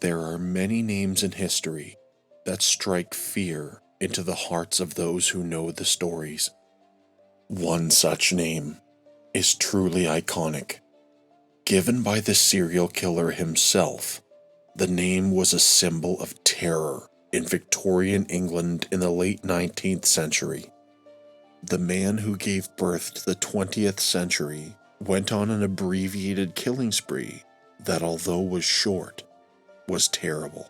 There are many names in history that strike fear into the hearts of those who know the stories. One such name is truly iconic. Given by the serial killer himself, the name was a symbol of terror in Victorian England in the late 19th century. The man who gave birth to the 20th century went on an abbreviated killing spree that, although was short, was terrible.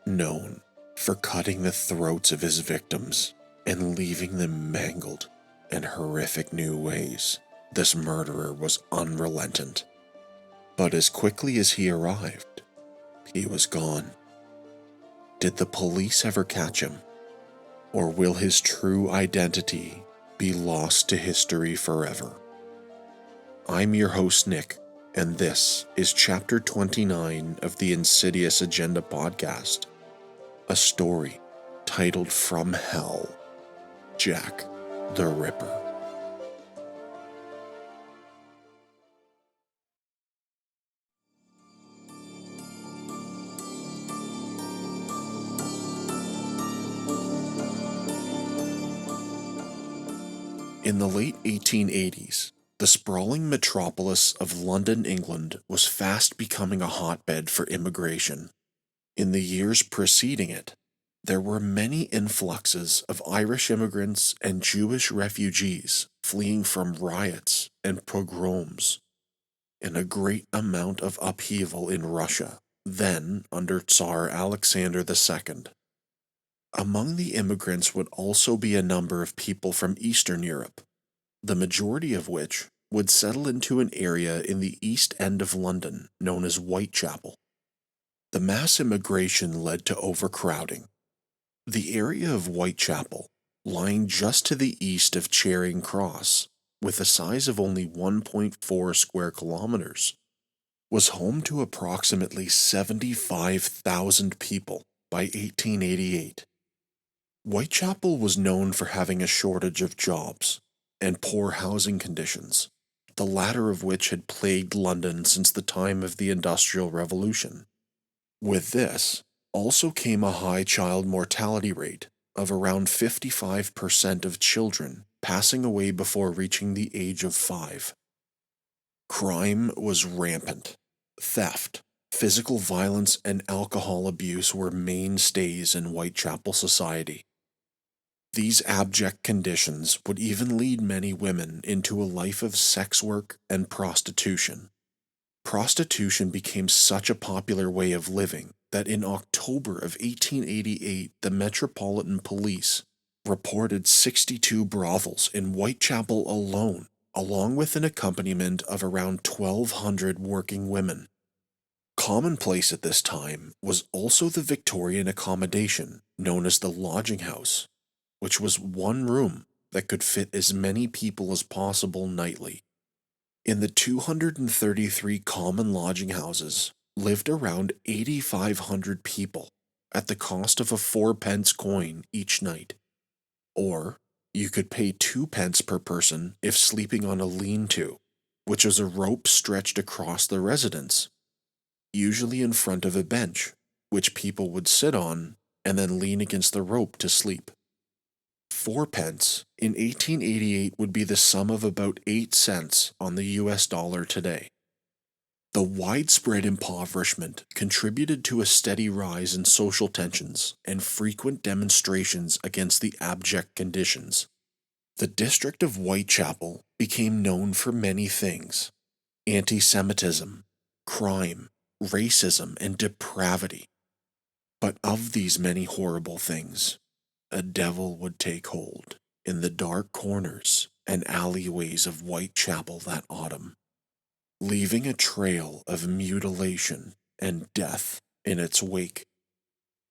Known for cutting the throats of his victims and leaving them mangled in horrific new ways, this murderer was unrelentant. But as quickly as he arrived, he was gone. Did the police ever catch him? Or will his true identity be lost to history forever? I'm your host, Nick, and this is Chapter 29 of the Insidious Agenda podcast, a story titled From Hell, Jack the Ripper. In the late 1880s, the sprawling metropolis of London, England was fast becoming a hotbed for immigration. In the years preceding it, there were many influxes of Irish immigrants and Jewish refugees fleeing from riots and pogroms, and a great amount of upheaval in Russia, then under Tsar Alexander II. Among the immigrants would also be a number of people from Eastern Europe, the majority of which would settle into an area in the East End of London known as Whitechapel. The mass immigration led to overcrowding. The area of Whitechapel, lying just to the east of Charing Cross, with a size of only 1.4 square kilometers, was home to approximately 75,000 people by 1888. Whitechapel was known for having a shortage of jobs and poor housing conditions, the latter of which had plagued London since the time of the Industrial Revolution. With this also came a high child mortality rate of around 55% of children passing away before reaching the age of 5. Crime was rampant. Theft, physical violence, and alcohol abuse were mainstays in Whitechapel society. These abject conditions would even lead many women into a life of sex work and prostitution. Prostitution became such a popular way of living that in October of 1888, the Metropolitan Police reported 62 brothels in Whitechapel alone, along with an accompaniment of around 1,200 working women. Commonplace at this time was also the Victorian accommodation known as the lodging house, which was one room that could fit as many people as possible nightly. In the 233 common lodging houses lived around 8,500 people at the cost of a 4-pence coin each night. Or you could pay 2 pence per person if sleeping on a lean-to, which was a rope stretched across the residence, usually in front of a bench, which people would sit on and then lean against the rope to sleep. 4 pence in 1888 would be the sum of about 8 cents on the US dollar today. The widespread impoverishment contributed to a steady rise in social tensions and frequent demonstrations against the abject conditions. The district of Whitechapel became known for many things: anti-Semitism, crime, racism, and depravity. But of these many horrible things, a devil would take hold in the dark corners and alleyways of Whitechapel that autumn, leaving a trail of mutilation and death in its wake.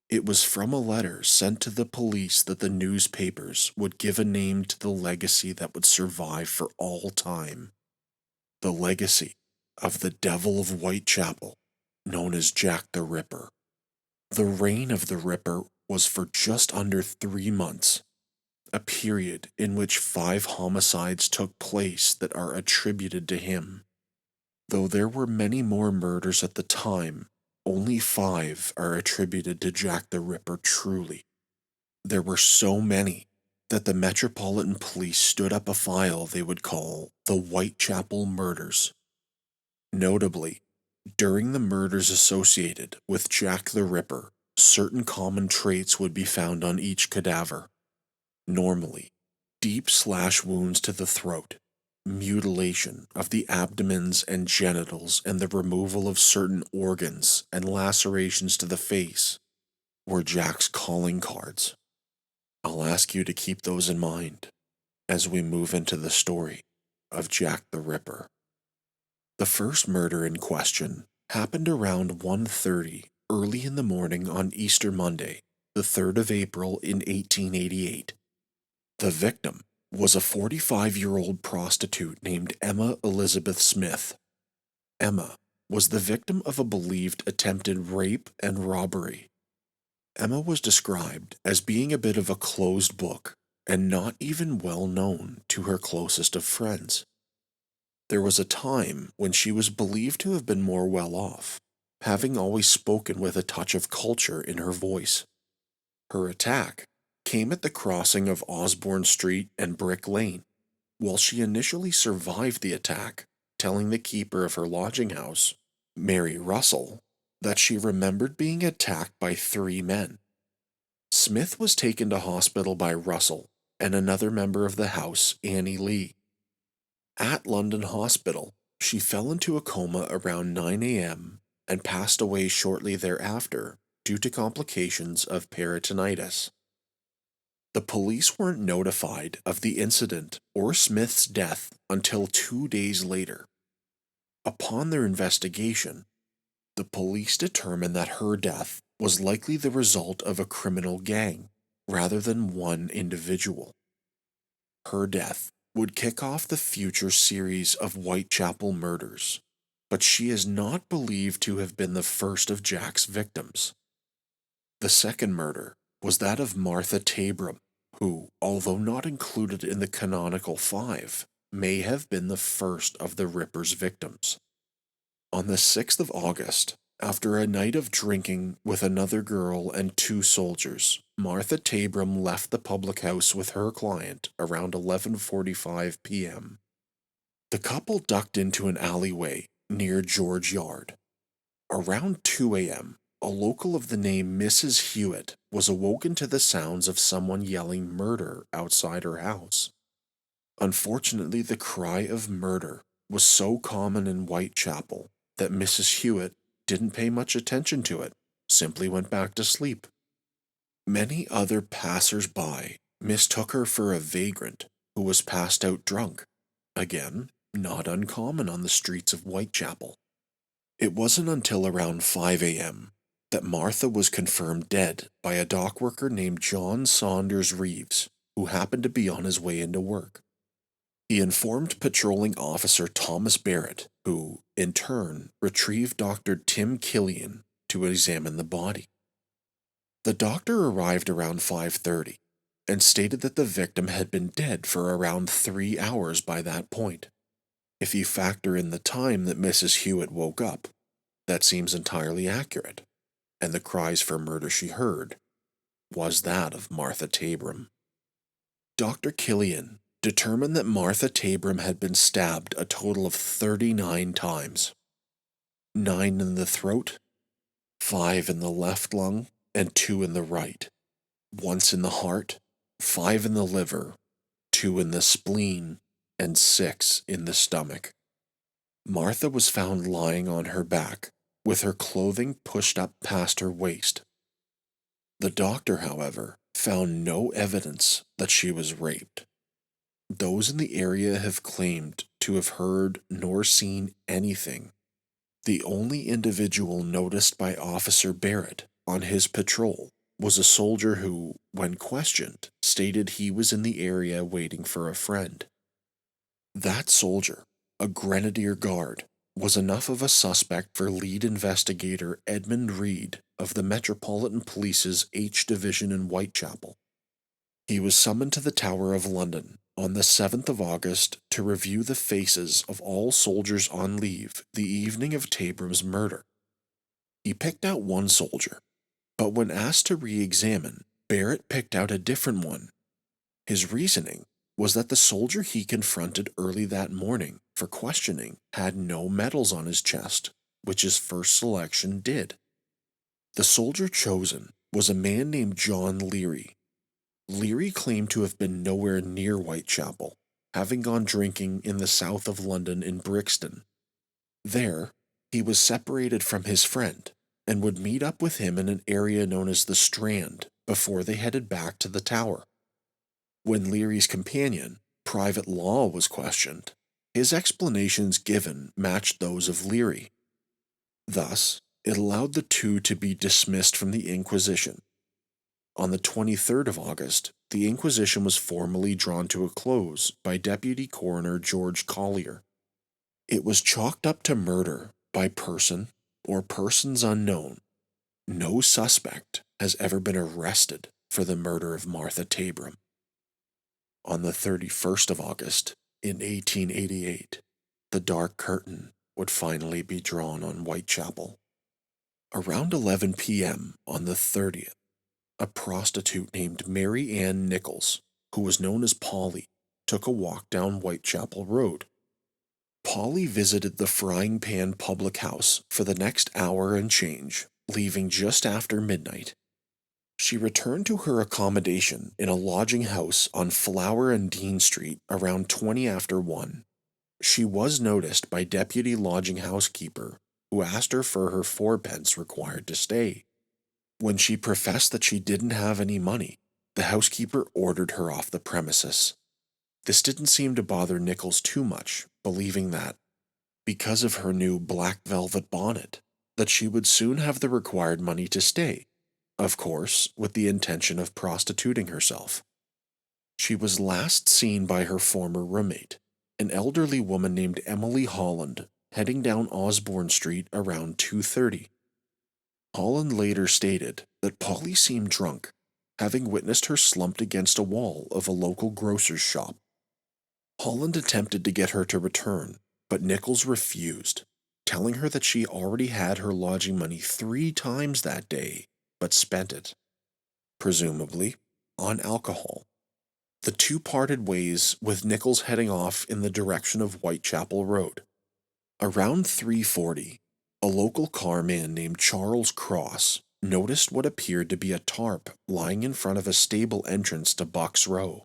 It was from a letter sent to the police that the newspapers would give a name to the legacy that would survive for all time. The legacy of the Devil of Whitechapel, known as Jack the Ripper. The reign of the Ripper was for just under 3 months, a period in which 5 homicides took place that are attributed to him. Though there were many more murders at the time, only 5 are attributed to Jack the Ripper truly. There were so many that the Metropolitan Police stood up a file they would call the Whitechapel Murders. Notably, during the murders associated with Jack the Ripper, certain common traits would be found on each cadaver. Normally, deep slash wounds to the throat, mutilation of the abdomens and genitals, and the removal of certain organs and lacerations to the face were Jack's calling cards. I'll ask you to keep those in mind as we move into the story of Jack the Ripper. The first murder in question happened around 1:30 early in the morning on Easter Monday, the 3rd of April in 1888. The victim was a 45-year-old prostitute named Emma Elizabeth Smith. Emma was the victim of a believed attempted rape and robbery. Emma was described as being a bit of a closed book and not even well known to her closest of friends. There was a time when she was believed to have been more well off, having always spoken with a touch of culture in her voice. Her attack came at the crossing of Osborne Street and Brick Lane. While she initially survived the attack, telling the keeper of her lodging house, Mary Russell, that she remembered being attacked by 3 men. Smith was taken to hospital by Russell and another member of the house, Annie Lee. At London Hospital, she fell into a coma around 9 a.m. and passed away shortly thereafter due to complications of peritonitis. The police weren't notified of the incident or Smith's death until 2 days later. Upon their investigation, the police determined that her death was likely the result of a criminal gang rather than one individual. Her death would kick off the future series of Whitechapel murders, but she is not believed to have been the first of Jack's victims. The second murder was that of Martha Tabram, who, although not included in the canonical 5, may have been the first of the Ripper's victims. On the 6th of August, after a night of drinking with another girl and 2 soldiers, Martha Tabram left the public house with her client around 11:45 p.m. The couple ducked into an alleyway near George Yard. Around 2 a.m., a local of the name Mrs. Hewitt was awoken to the sounds of someone yelling murder outside her house. Unfortunately, the cry of murder was so common in Whitechapel that Mrs. Hewitt didn't pay much attention to it, simply went back to sleep. Many other passers-by mistook her for a vagrant who was passed out drunk, again, not uncommon on the streets of Whitechapel. It wasn't until around 5 a.m. that Martha was confirmed dead by a dock worker named John Saunders Reeves, who happened to be on his way into work. He informed patrolling officer Thomas Barrett, who, in turn, retrieved Dr. Tim Killian to examine the body. The doctor arrived around 5:30 and stated that the victim had been dead for around 3 hours by that point. If you factor in the time that Mrs. Hewitt woke up, that seems entirely accurate, and the cries for murder she heard was that of Martha Tabram. Dr. Killian determined that Martha Tabram had been stabbed a total of 39 times. 9 in the throat, 5 in the left lung, and 2 in the right. Once in the heart, 5 in the liver, 2 in the spleen, and 6 in the stomach. Martha was found lying on her back, with her clothing pushed up past her waist. The doctor, however, found no evidence that she was raped. Those in the area have claimed to have heard nor seen anything. The only individual noticed by Officer Barrett on his patrol was a soldier who, when questioned, stated he was in the area waiting for a friend. That soldier, a grenadier guard, was enough of a suspect for lead investigator Edmund Reed of the Metropolitan Police's H Division in Whitechapel. He was summoned to the Tower of London on the 7th of August to review the faces of all soldiers on leave the evening of Tabram's murder. He picked out one soldier, but when asked to re-examine, Barrett picked out a different one. His reasoning was that the soldier he confronted early that morning for questioning had no medals on his chest, which his first selection did. The soldier chosen was a man named John Leary. Leary claimed to have been nowhere near Whitechapel, having gone drinking in the south of London in Brixton. There, he was separated from his friend and would meet up with him in an area known as the Strand before they headed back to the tower. When Leary's companion, Private Law, was questioned, his explanations given matched those of Leary. Thus, it allowed the two to be dismissed from the Inquisition. On the 23rd of August, the Inquisition was formally drawn to a close by Deputy Coroner George Collier. It was chalked up to murder by person or persons unknown. No suspect has ever been arrested for the murder of Martha Tabram. On the 31st of August, in 1888, the dark curtain would finally be drawn on Whitechapel. Around 11 p.m. on the 30th, a prostitute named Mary Ann Nichols, who was known as Polly, took a walk down Whitechapel Road. Polly visited the Frying Pan public house for the next hour and change, leaving just after midnight. She returned to her accommodation in a lodging house on Flower and Dean Street around 20 after 1. She was noticed by deputy lodging housekeeper, who asked her for her fourpence required to stay. When she professed that she didn't have any money, the housekeeper ordered her off the premises. This didn't seem to bother Nichols too much, believing that, because of her new black velvet bonnet, that she would soon have the required money to stay, of course, with the intention of prostituting herself. She was last seen by her former roommate, an elderly woman named Emily Holland, heading down Osborne Street around 2:30. Holland later stated that Polly seemed drunk, having witnessed her slumped against a wall of a local grocer's shop. Holland attempted to get her to return, but Nichols refused, telling her that she already had her lodging money 3 times that day, but spent it, presumably, on alcohol. The two parted ways, with Nichols heading off in the direction of Whitechapel Road. Around 3:40, a local carman named Charles Cross noticed what appeared to be a tarp lying in front of a stable entrance to Bucks Row.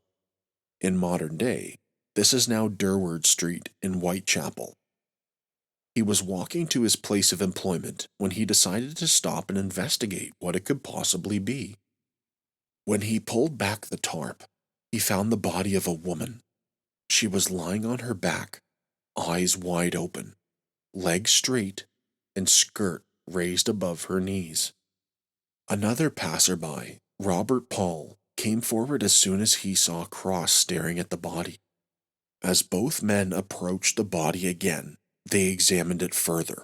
In modern day, this is now Durward Street in Whitechapel. He was walking to his place of employment when he decided to stop and investigate what it could possibly be. When he pulled back the tarp, he found the body of a woman. She was lying on her back, eyes wide open, legs straight, and skirt raised above her knees. Another passerby, Robert Paul, came forward as soon as he saw Cross staring at the body. As both men approached the body again, they examined it further.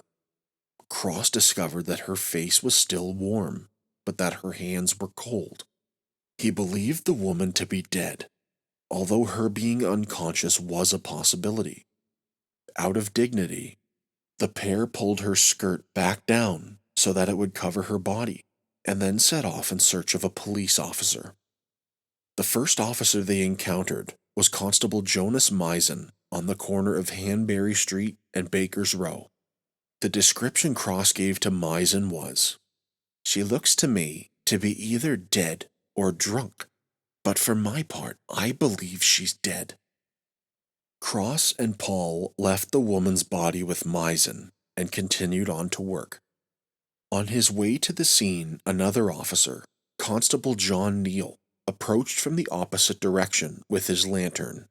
Cross discovered that her face was still warm, but that her hands were cold. He believed the woman to be dead, although her being unconscious was a possibility. Out of dignity, the pair pulled her skirt back down so that it would cover her body, and then set off in search of a police officer. The first officer they encountered was Constable Jonas Misen on the corner of Hanbury Street and Baker's Row. The description Cross gave to Misen was, "She looks to me to be either dead or drunk, but for my part, I believe she's dead." Cross and Paul left the woman's body with Misen and continued on to work. On his way to the scene, another officer, Constable John Neal, approached from the opposite direction with his lantern.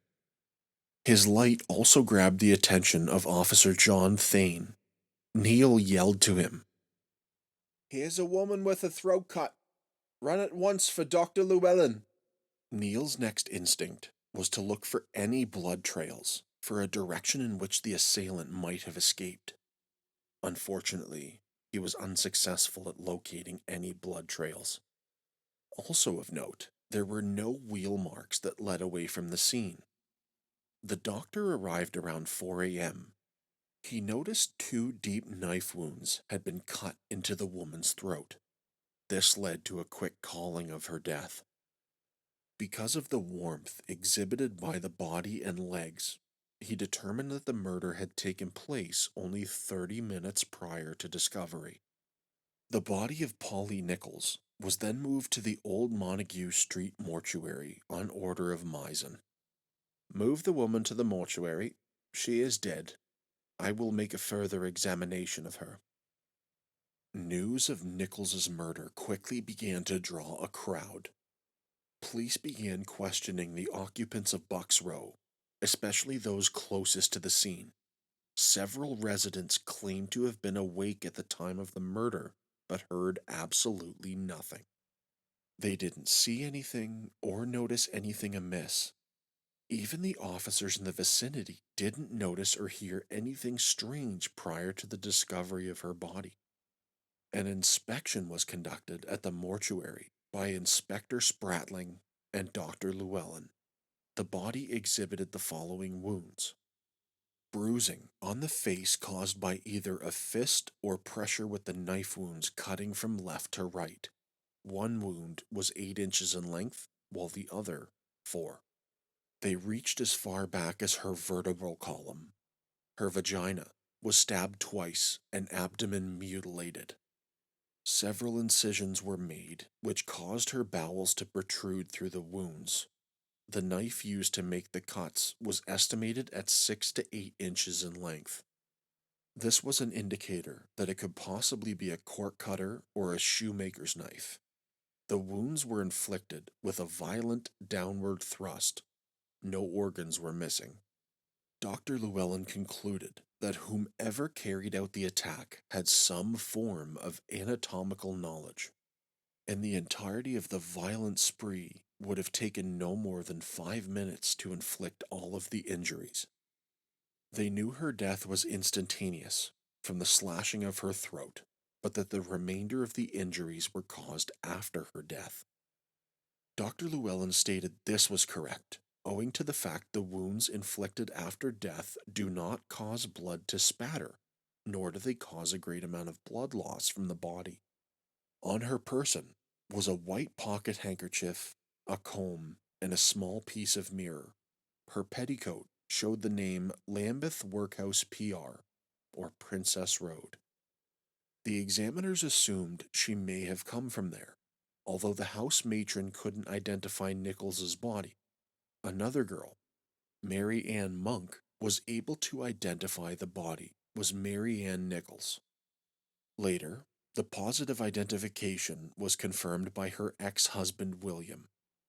His light also grabbed the attention of Officer John Thane. Neal yelled to him, "Here's a woman with a throat cut. Run at once for Dr. Llewellyn." Neal's next instinct was to look for any blood trails, for a direction in which the assailant might have escaped. Unfortunately, he was unsuccessful at locating any blood trails. Also of note, there were no wheel marks that led away from the scene. The doctor arrived around 4 a.m. He noticed 2 deep knife wounds had been cut into the woman's throat. This led to a quick calling of her death. Because of the warmth exhibited by the body and legs, he determined that the murder had taken place only 30 minutes prior to discovery. The body of Polly Nichols was then moved to the Old Montague Street mortuary on order of Misen. "Move the woman to the mortuary. She is dead. I will make a further examination of her." News of Nichols's murder quickly began to draw a crowd. Police began questioning the occupants of Bucks Row, especially those closest to the scene. Several residents claimed to have been awake at the time of the murder, but heard absolutely nothing. They didn't see anything or notice anything amiss. Even the officers in the vicinity didn't notice or hear anything strange prior to the discovery of her body. An inspection was conducted at the mortuary by Inspector Spratling and Dr. Llewellyn. The body exhibited the following wounds: bruising on the face caused by either a fist or pressure with the knife wounds cutting from left to right. One wound was 8 inches in length, while the other 4. They reached as far back as her vertebral column. Her vagina was stabbed twice and abdomen mutilated. Several incisions were made, which caused her bowels to protrude through the wounds. The knife used to make the cuts was estimated at 6 to 8 inches in length. This was an indicator that it could possibly be a cork cutter or a shoemaker's knife. The wounds were inflicted with a violent downward thrust. No organs were missing. Dr. Llewellyn concluded that whomever carried out the attack had some form of anatomical knowledge, and the entirety of the violent spree would have taken no more than 5 minutes to inflict all of the injuries. They knew her death was instantaneous from the slashing of her throat, but that the remainder of the injuries were caused after her death. Dr. Llewellyn stated this was correct, owing to the fact the wounds inflicted after death do not cause blood to spatter, nor do they cause a great amount of blood loss from the body. On her person was a white pocket handkerchief, a comb, and a small piece of mirror. Her petticoat showed the name Lambeth Workhouse PR, or Princess Road. The examiners assumed she may have come from there, although the house matron couldn't identify Nichols's body. Another girl, Mary Ann Monk, was able to identify the body was Mary Ann Nichols. Later, the positive identification was confirmed by her ex-husband William,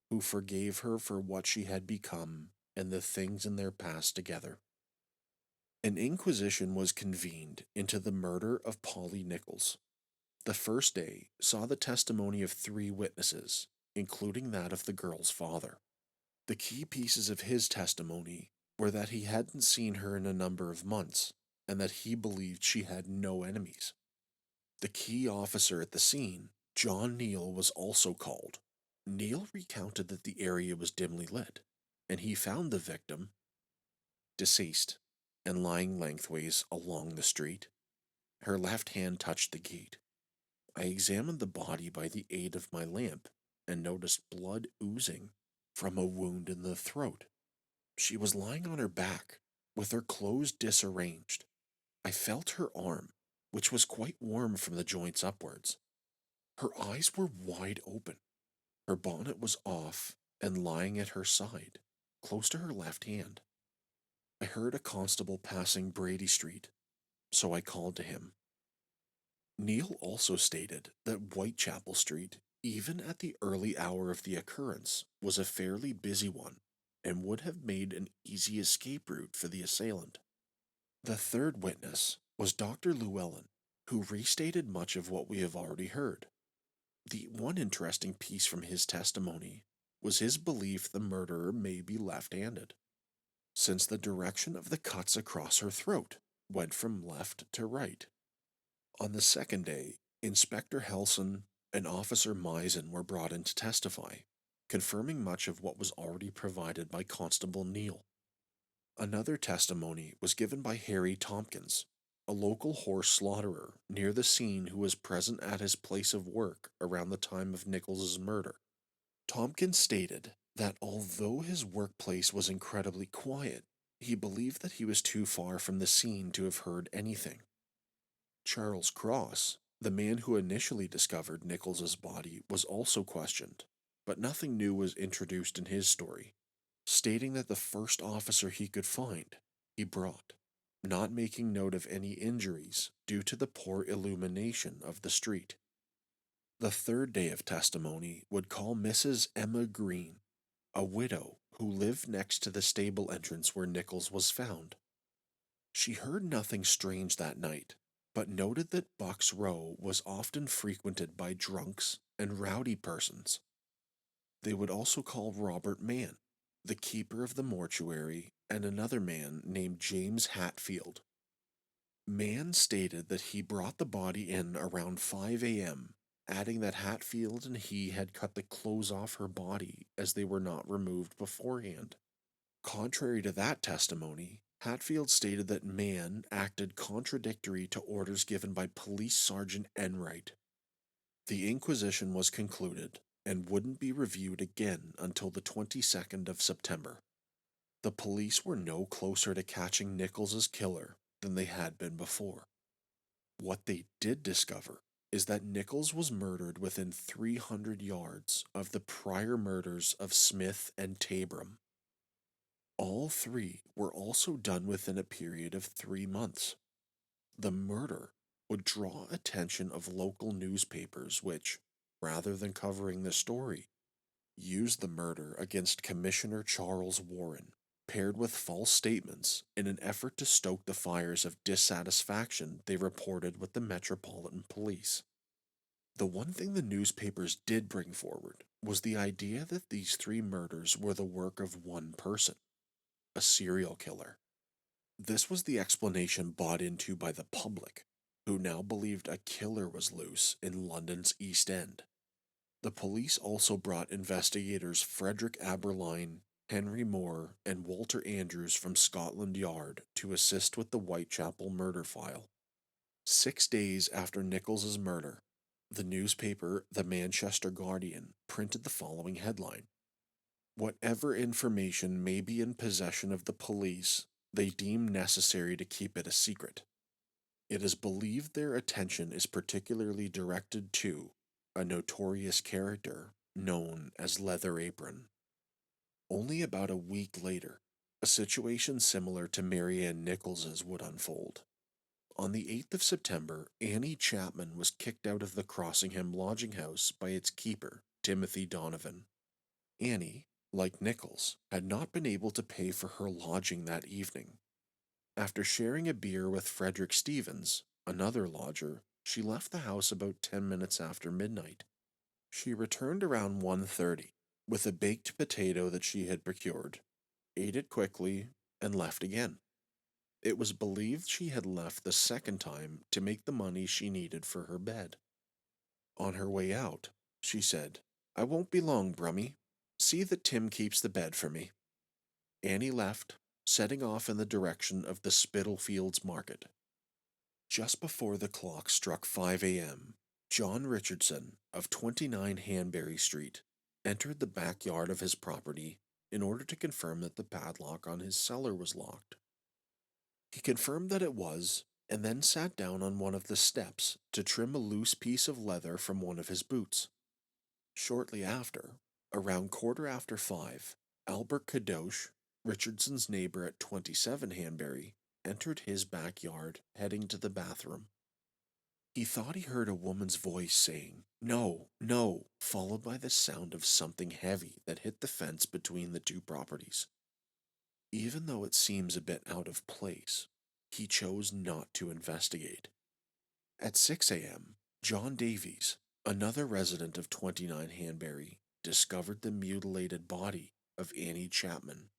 who forgave her for what she had become and the things in their past together. An inquisition was convened into the murder of Polly Nichols. The first day saw the testimony of 3 witnesses, including that of the girl's father. The key pieces of his testimony were that he hadn't seen her in a number of months, and that he believed she had no enemies. The key officer at the scene, John Neal, was also called. Neal recounted that the area was dimly lit, and he found the victim deceased and lying lengthways along the street. Her left hand touched the gate. I examined the body by the aid of my lamp and noticed blood oozing from a wound in the throat. She was lying on her back, with her clothes disarranged. I felt her arm, which was quite warm from the joints upwards. Her eyes were wide open. Her bonnet was off and lying at her side, close to her left hand. I heard a constable passing Brady Street, so I called to him. Neal also stated that Whitechapel Street, even at the early hour of the occurrence, was a fairly busy one and would have made an easy escape route for the assailant. The third witness was Dr. Llewellyn, who restated much of what we have already heard. The one interesting piece from his testimony was his belief the murderer may be left-handed, since the direction of the cuts across her throat went from left to right. On the second day, Inspector Helson and Officer Misen were brought in to testify, confirming much of what was already provided by Constable Neal. Another testimony was given by Harry Tompkins, a local horse slaughterer near the scene who was present at his place of work around the time of Nichols's murder. Tompkins stated that although his workplace was incredibly quiet, he believed that he was too far from the scene to have heard anything. Charles Cross, the man who initially discovered Nichols's body, was also questioned, but nothing new was introduced in his story, stating that the first officer he could find, he brought, not making note of any injuries due to the poor illumination of the street. The third day of testimony would call Mrs. Emma Green, a widow who lived next to the stable entrance where Nichols was found. She heard nothing strange that night, but noted that Buck's Row was often frequented by drunks and rowdy persons. They would also call Robert Mann, the keeper of the mortuary, and another man named James Hatfield. Mann stated that he brought the body in around 5 a.m., adding that Hatfield and he had cut the clothes off her body as they were not removed beforehand. Contrary to that testimony, Hatfield stated that Mann acted contradictory to orders given by Police Sergeant Enright. The inquisition was concluded and wouldn't be reviewed again until the 22nd of September. The police were no closer to catching Nichols's killer than they had been before. What they did discover is that Nichols was murdered within 300 yards of the prior murders of Smith and Tabram. All three were also done within a period of 3 months. The murder would draw attention of local newspapers which, rather than covering the story, used the murder against Commissioner Charles Warren, paired with false statements in an effort to stoke the fires of dissatisfaction they reported with the Metropolitan Police. The one thing the newspapers did bring forward was the idea that these three murders were the work of one person, a serial killer. This was the explanation bought into by the public, who now believed a killer was loose in London's East End. The police also brought investigators Frederick Aberline, Henry Moore, and Walter Andrews from Scotland Yard to assist with the Whitechapel murder file. 6 days after Nichols's murder, the newspaper The Manchester Guardian printed the following headline: "Whatever information may be in possession of the police, they deem necessary to keep it a secret. It is believed their attention is particularly directed to a notorious character known as Leather Apron." Only about a week later, a situation similar to Marianne Nichols's would unfold. On the 8th of September, Annie Chapman was kicked out of the Crossingham lodging house by its keeper, Timothy Donovan. Annie, like Nichols, had not been able to pay for her lodging that evening. After sharing a beer with Frederick Stevens, another lodger, she left the house about 10 minutes after midnight. She returned around 1:30 with a baked potato that she had procured, ate it quickly, and left again. It was believed she had left the second time to make the money she needed for her bed. On her way out, she said, "I won't be long, Brummy. See that Tim keeps the bed for me." Annie left, setting off in the direction of the Spitalfields Market. Just before the clock struck 5 a.m., John Richardson of 29 Hanbury Street entered the backyard of his property in order to confirm that the padlock on his cellar was locked. He confirmed that it was, and then sat down on one of the steps to trim a loose piece of leather from one of his boots. Shortly after, around 5:15, Albert Kadosh, Richardson's neighbor at 27 Hanbury, entered his backyard, heading to the bathroom. He thought he heard a woman's voice saying, "No, no," followed by the sound of something heavy that hit the fence between the two properties. Even though it seems a bit out of place, he chose not to investigate. At 6 a.m., John Davies, another resident of 29 Hanbury, discovered the mutilated body of Annie Chapman.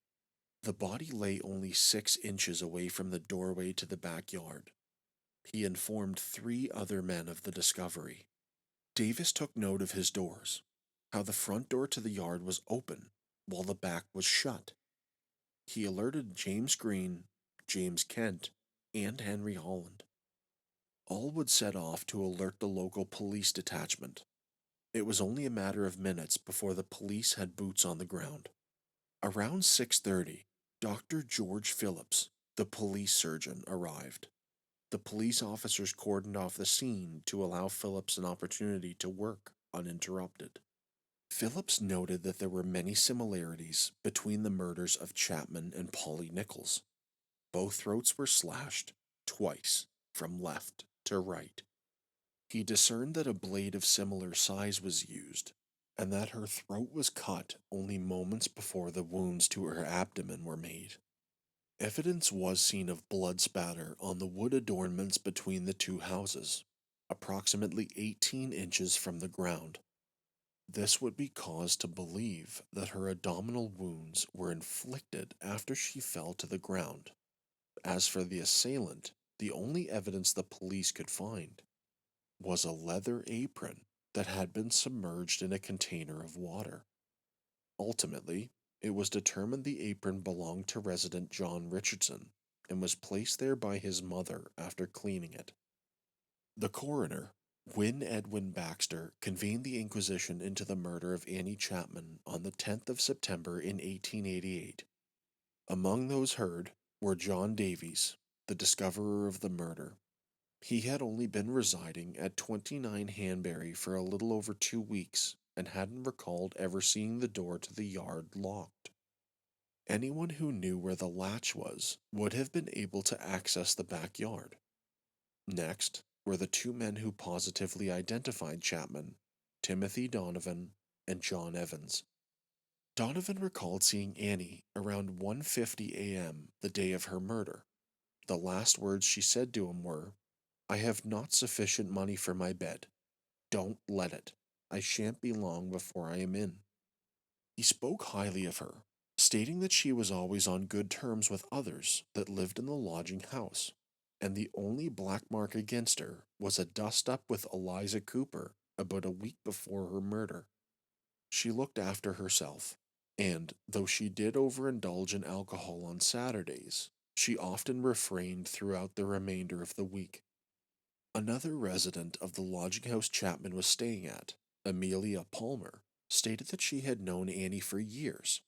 The body lay only 6 inches away from the doorway to the backyard. He informed 3 other men of the discovery. Davis took note of his doors, how the front door to the yard was open while the back was shut. He alerted James Green, James Kent, and Henry Holland. All would set off to alert the local police detachment. It was only a matter of minutes before the police had boots on the ground. Around 6:30, Dr. George Phillips, the police surgeon, arrived. The police officers cordoned off the scene to allow Phillips an opportunity to work uninterrupted. Phillips noted that there were many similarities between the murders of Chapman and Polly Nichols. Both throats were slashed, twice, from left to right. He discerned that a blade of similar size was used, and that her throat was cut only moments before the wounds to her abdomen were made. Evidence was seen of blood spatter on the wood adornments between the two houses, approximately 18 inches from the ground. This would be cause to believe that her abdominal wounds were inflicted after she fell to the ground. As for the assailant, the only evidence the police could find was a leather apron that had been submerged in a container of water. Ultimately, it was determined the apron belonged to resident John Richardson and was placed there by his mother after cleaning it. The coroner, Wynne Edwin Baxter, convened the inquisition into the murder of Annie Chapman on the 10th of September in 1888. Among those heard were John Davies, the discoverer of the murder. He had only been residing at 29 Hanbury for a little over 2 weeks and hadn't recalled ever seeing the door to the yard locked. Anyone who knew where the latch was would have been able to access the backyard. Next were the two men who positively identified Chapman, Timothy Donovan and John Evans. Donovan recalled seeing Annie around 1:50 a.m. the day of her murder. The last words she said to him were, "I have not sufficient money for my bed. Don't let it. I shan't be long before I am in." He spoke highly of her, stating that she was always on good terms with others that lived in the lodging house, and the only black mark against her was a dust-up with Eliza Cooper about a week before her murder. She looked after herself, and though she did overindulge in alcohol on Saturdays, she often refrained throughout the remainder of the week. Another resident of the lodging house Chapman was staying at, Amelia Palmer, stated that she had known Annie for years.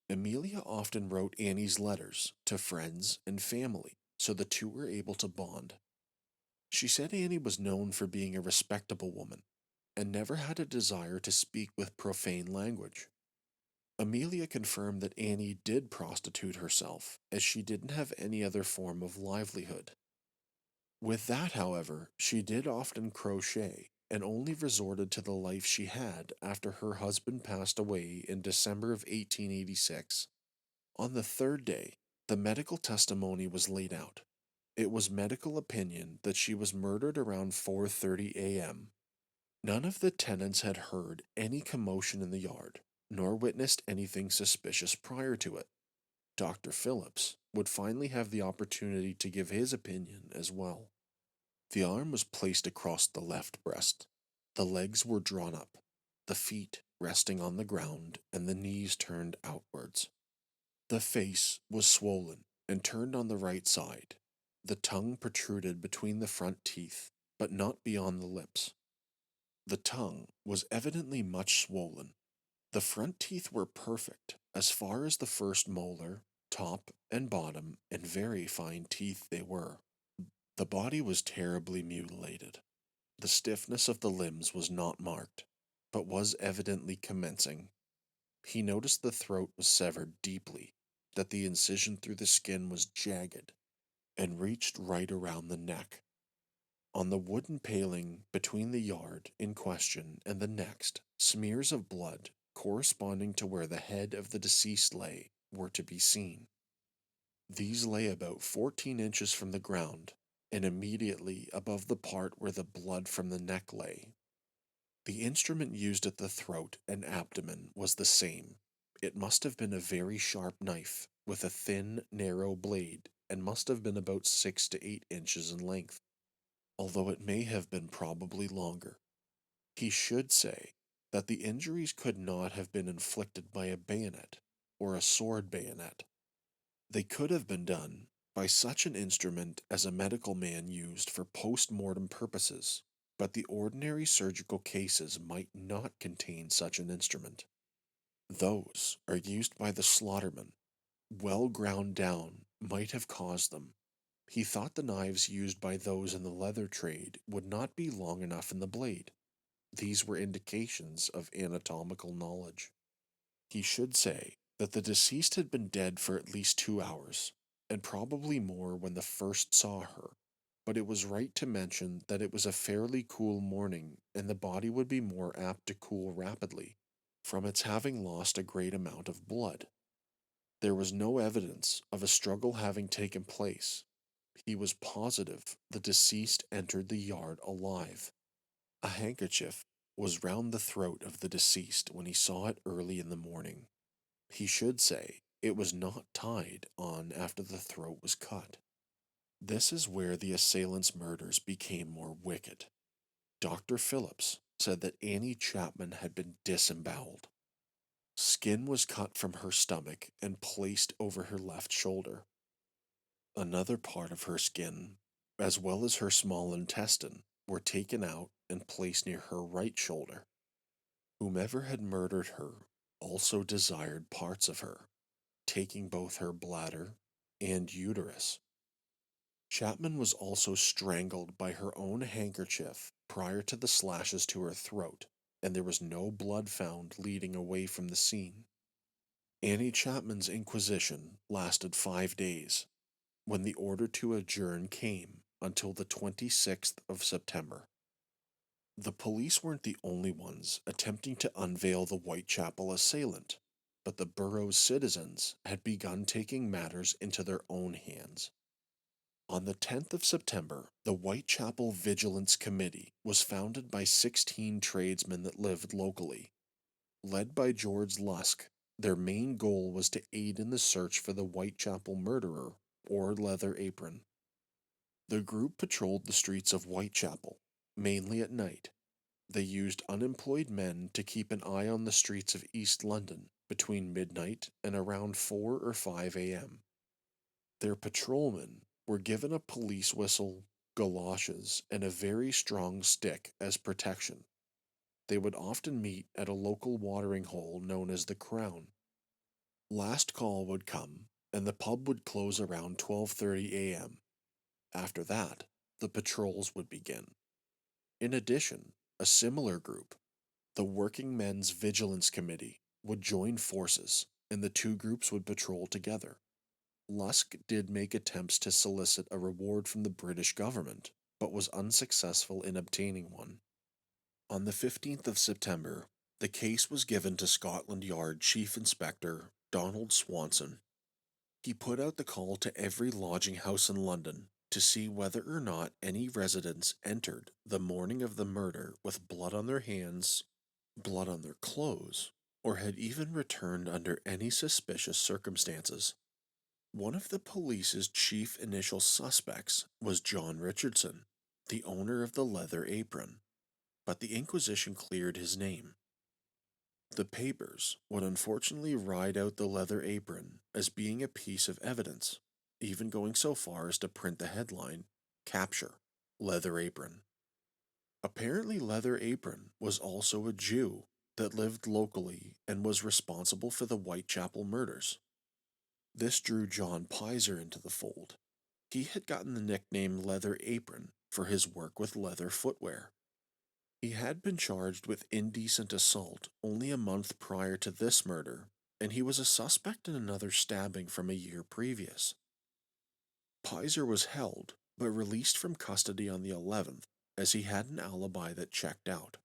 Amelia often wrote Annie's letters to friends and family, so the two were able to bond. She said Annie was known for being a respectable woman and never had a desire to speak with profane language. Amelia confirmed that Annie did prostitute herself, as she didn't have any other form of livelihood. With that, however, she did often crochet and only resorted to the life she had after her husband passed away in December of 1886. On the third day, the medical testimony was laid out. It was medical opinion that she was murdered around 4:30 a.m. None of the tenants had heard any commotion in the yard, nor witnessed anything suspicious prior to it. Dr. Phillips would finally have the opportunity to give his opinion as well. The arm was placed across the left breast. The legs were drawn up, the feet resting on the ground, and the knees turned outwards. The face was swollen and turned on the right side. The tongue protruded between the front teeth, but not beyond the lips. The tongue was evidently much swollen. The front teeth were perfect as far as the first molar, top and bottom, and very fine teeth they were. The body was terribly mutilated. The stiffness of the limbs was not marked, but was evidently commencing. He noticed the throat was severed deeply, that the incision through the skin was jagged, and reached right around the neck. On the wooden paling between the yard in question and the next, smears of blood, corresponding to where the head of the deceased lay, were to be seen. These lay about 14 inches from the ground, and immediately above the part where the blood from the neck lay. The instrument used at the throat and abdomen was the same. It must have been a very sharp knife, with a thin, narrow blade, and must have been about 6 to 8 inches in length, although it may have been probably longer. He should say that the injuries could not have been inflicted by a bayonet or a sword bayonet. They could have been done by such an instrument as a medical man used for post-mortem purposes, but the ordinary surgical cases might not contain such an instrument. Those are used by the slaughterman. Well ground down might have caused them. He thought the knives used by those in the leather trade would not be long enough in the blade. These were indications of anatomical knowledge. He should say that the deceased had been dead for at least 2 hours, and probably more when the first saw her, but it was right to mention that it was a fairly cool morning and the body would be more apt to cool rapidly, from its having lost a great amount of blood. There was no evidence of a struggle having taken place. He was positive the deceased entered the yard alive. A handkerchief was round the throat of the deceased when he saw it early in the morning. He should say it was not tied on after the throat was cut. This is where the assailant's murders became more wicked. Dr. Phillips said that Annie Chapman had been disemboweled. Skin was cut from her stomach and placed over her left shoulder. Another part of her skin, as well as her small intestine, were taken out and placed near her right shoulder. Whomever had murdered her also desired parts of her, taking both her bladder and uterus. Chapman was also strangled by her own handkerchief prior to the slashes to her throat, and there was no blood found leading away from the scene. Annie Chapman's inquisition lasted 5 days, when the order to adjourn came until the 26th of September. The police weren't the only ones attempting to unveil the Whitechapel assailant, but the borough's citizens had begun taking matters into their own hands. On the 10th of September, the Whitechapel Vigilance Committee was founded by 16 tradesmen that lived locally. Led by George Lusk, their main goal was to aid in the search for the Whitechapel murderer, or Leather Apron. The group patrolled the streets of Whitechapel, mainly at night. They used unemployed men to keep an eye on the streets of East London between midnight and around 4 or 5 a.m. Their patrolmen were given a police whistle, galoshes, and a very strong stick as protection. They would often meet at a local watering hole known as the Crown. Last call would come, and the pub would close around 12:30 a.m. After that, the patrols would begin. In addition, a similar group, the Working Men's Vigilance Committee, would join forces, and the two groups would patrol together. Lusk did make attempts to solicit a reward from the British government, but was unsuccessful in obtaining one. On the 15th of September, the case was given to Scotland Yard Chief Inspector Donald Swanson. He put out the call to every lodging house in London to see whether or not any residents entered the morning of the murder with blood on their hands, blood on their clothes, or had even returned under any suspicious circumstances. One of the police's chief initial suspects was John Richardson, the owner of the Leather Apron, but the Inquisition cleared his name. The papers would unfortunately ride out the Leather Apron as being a piece of evidence, even going so far as to print the headline, "Capture, Leather Apron." Apparently, Leather Apron was also a Jew that lived locally and was responsible for the Whitechapel murders. This drew John Pizer into the fold. He had gotten the nickname Leather Apron for his work with leather footwear. He had been charged with indecent assault only a month prior to this murder, and he was a suspect in another stabbing from a year previous. Pizer was held, but released from custody on the 11th, as he had an alibi that checked out.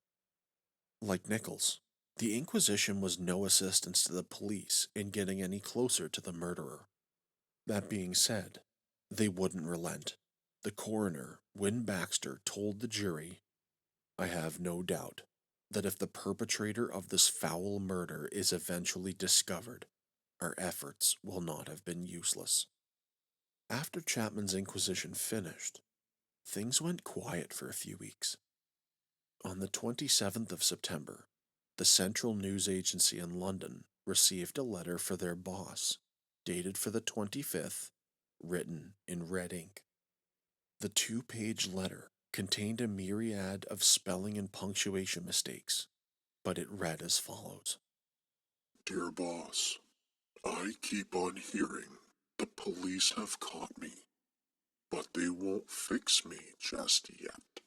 Like Nichols, the Inquisition was no assistance to the police in getting any closer to the murderer. That being said, they wouldn't relent. The coroner, Win Baxter, told the jury, "I have no doubt that if the perpetrator of this foul murder is eventually discovered, our efforts will not have been useless." After Chapman's inquisition finished, things went quiet for a few weeks. On the 27th of September, the Central News Agency in London received a letter for their boss, dated for the 25th, written in red ink. The 2-page letter contained a myriad of spelling and punctuation mistakes, but it read as follows. Dear boss, I keep on hearing the police have caught me, but they won't fix me just yet.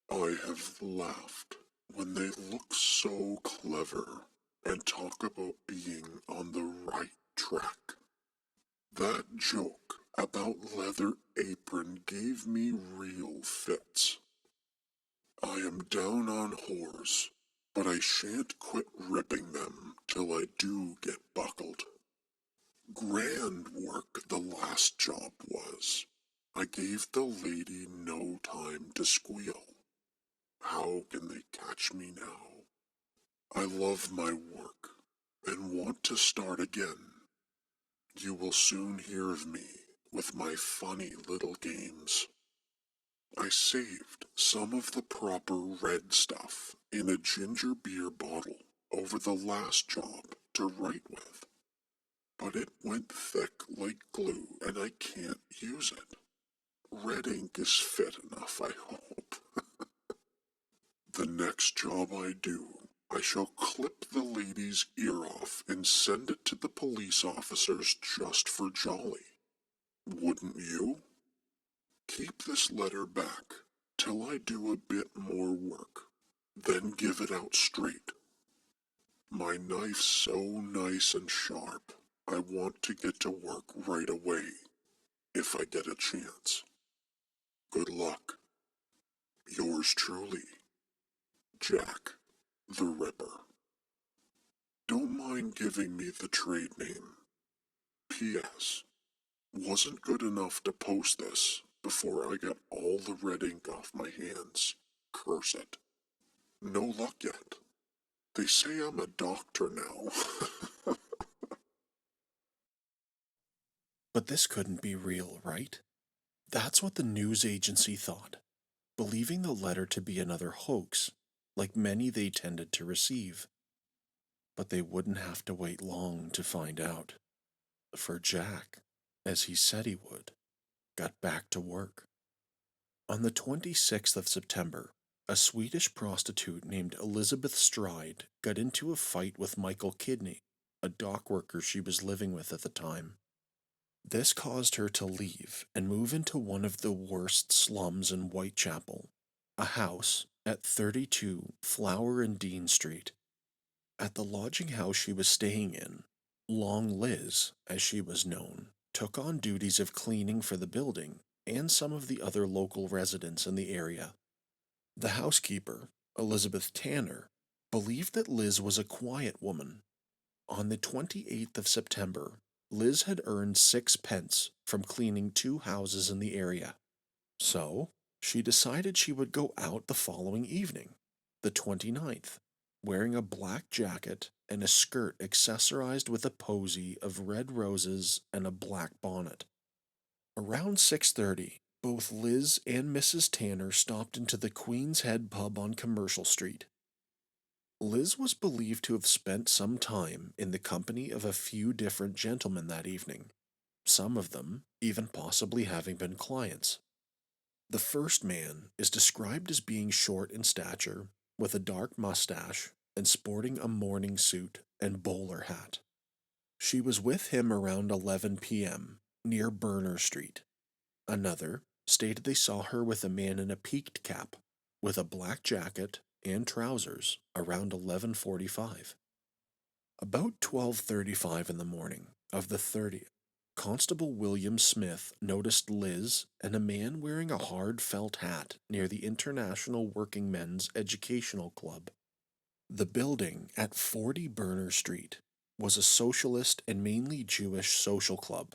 I have laughed when they look so clever and talk about being on the right track. That joke about leather apron gave me real fits. I am down on whores, but I shan't quit ripping them till I do get buckled. Grand work the last job was. I gave the lady no time to squeal. How can they catch me now? I love my work and want to start again. You will soon hear of me with my funny little games. I saved some of the proper red stuff in a ginger beer bottle over the last job to write with, but it went thick like glue and I can't use it. Red ink is fit enough, I hope. The next job I do, I shall clip the lady's ear off and send it to the police officers just for jolly. Wouldn't you? Keep this letter back till I do a bit more work, then give it out straight. My knife's so nice and sharp, I want to get to work right away, if I get a chance. Good luck. Yours truly, Jack the Ripper. Don't mind giving me the trade name. P.S. Wasn't good enough to post this before I got all the red ink off my hands. Curse it. No luck yet. They say I'm a doctor now. But this couldn't be real, right? That's what the news agency thought, believing the letter to be another hoax, like many they tended to receive. But they wouldn't have to wait long to find out, for Jack, as he said he would, got back to work. On the 26th of September, a Swedish prostitute named Elizabeth Stride got into a fight with Michael Kidney, a dock worker she was living with at the time. This caused her to leave and move into one of the worst slums in Whitechapel, a house at 32 Flower and Dean Street. At the lodging house she was staying in, Long Liz, as she was known, took on duties of cleaning for the building and some of the other local residents in the area. The housekeeper, Elizabeth Tanner, believed that Liz was a quiet woman. On the 28th of September, Liz had earned 6 pence from cleaning 2 houses in the area. So, she decided she would go out the following evening, the 29th, wearing a black jacket and a skirt accessorized with a posy of red roses and a black bonnet. Around 6:30, both Liz and Mrs. Tanner stopped into the Queen's Head pub on Commercial Street. Liz was believed to have spent some time in the company of a few different gentlemen that evening, some of them even possibly having been clients. The first man is described as being short in stature, with a dark mustache, and sporting a morning suit and bowler hat. She was with him around 11 p.m., near Burner Street. Another stated they saw her with a man in a peaked cap, with a black jacket and trousers around 11:45. About 12:35 in the morning of the 30th, Constable William Smith noticed Liz and a man wearing a hard felt hat near the International Working Men's Educational Club. The building at 40 Burner Street was a socialist and mainly Jewish social club.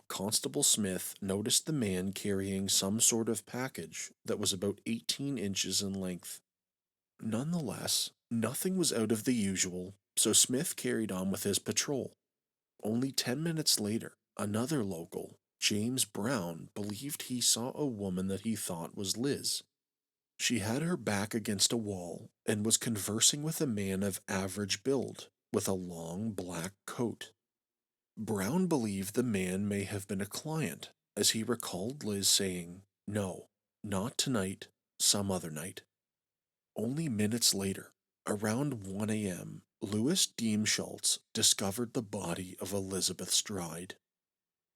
Constable Smith noticed the man carrying some sort of package that was about 18 inches in length. Nonetheless, nothing was out of the usual, so Smith carried on with his patrol. Only 10 minutes later, another local, James Brown, believed he saw a woman that he thought was Liz. She had her back against a wall and was conversing with a man of average build with a long black coat. Brown believed the man may have been a client, as he recalled Liz saying, "No, not tonight, some other night." Only minutes later, around 1 a.m., Louis Diemschultz discovered the body of Elizabeth Stride.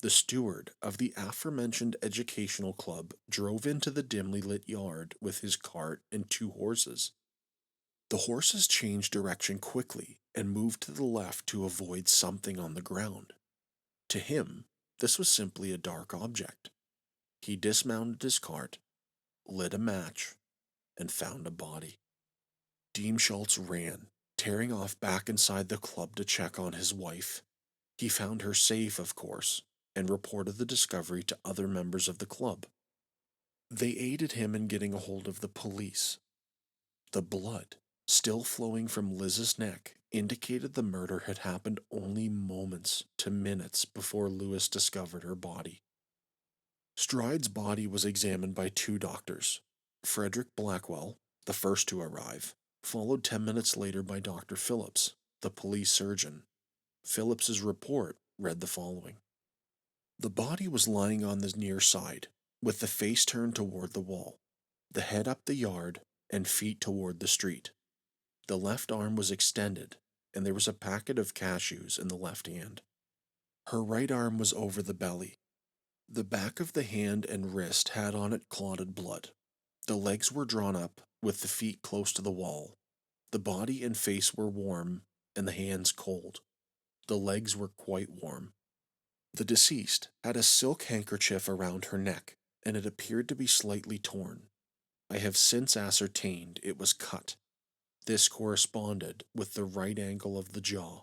The steward of the aforementioned educational club drove into the dimly lit yard with his cart and 2 horses. The horses changed direction quickly and moved to the left to avoid something on the ground. To him, this was simply a dark object. He dismounted his cart, lit a match, and found a body. Diemschultz ran, tearing off back inside the club to check on his wife. He found her safe, of course, and reported the discovery to other members of the club. They aided him in getting a hold of the police. The blood, still flowing from Liz's neck, indicated the murder had happened only moments to minutes before Lewis discovered her body. Stride's body was examined by 2 doctors. Frederick Blackwell, the first to arrive, followed 10 minutes later by Dr. Phillips, the police surgeon. Phillips's report read the following. The body was lying on the near side, with the face turned toward the wall, the head up the yard, and feet toward the street. The left arm was extended, and there was a packet of cashews in the left hand. Her right arm was over the belly. The back of the hand and wrist had on it clotted blood. The legs were drawn up, with the feet close to the wall. The body and face were warm, and the hands cold. The legs were quite warm. The deceased had a silk handkerchief around her neck, and it appeared to be slightly torn. I have since ascertained it was cut. This corresponded with the right angle of the jaw.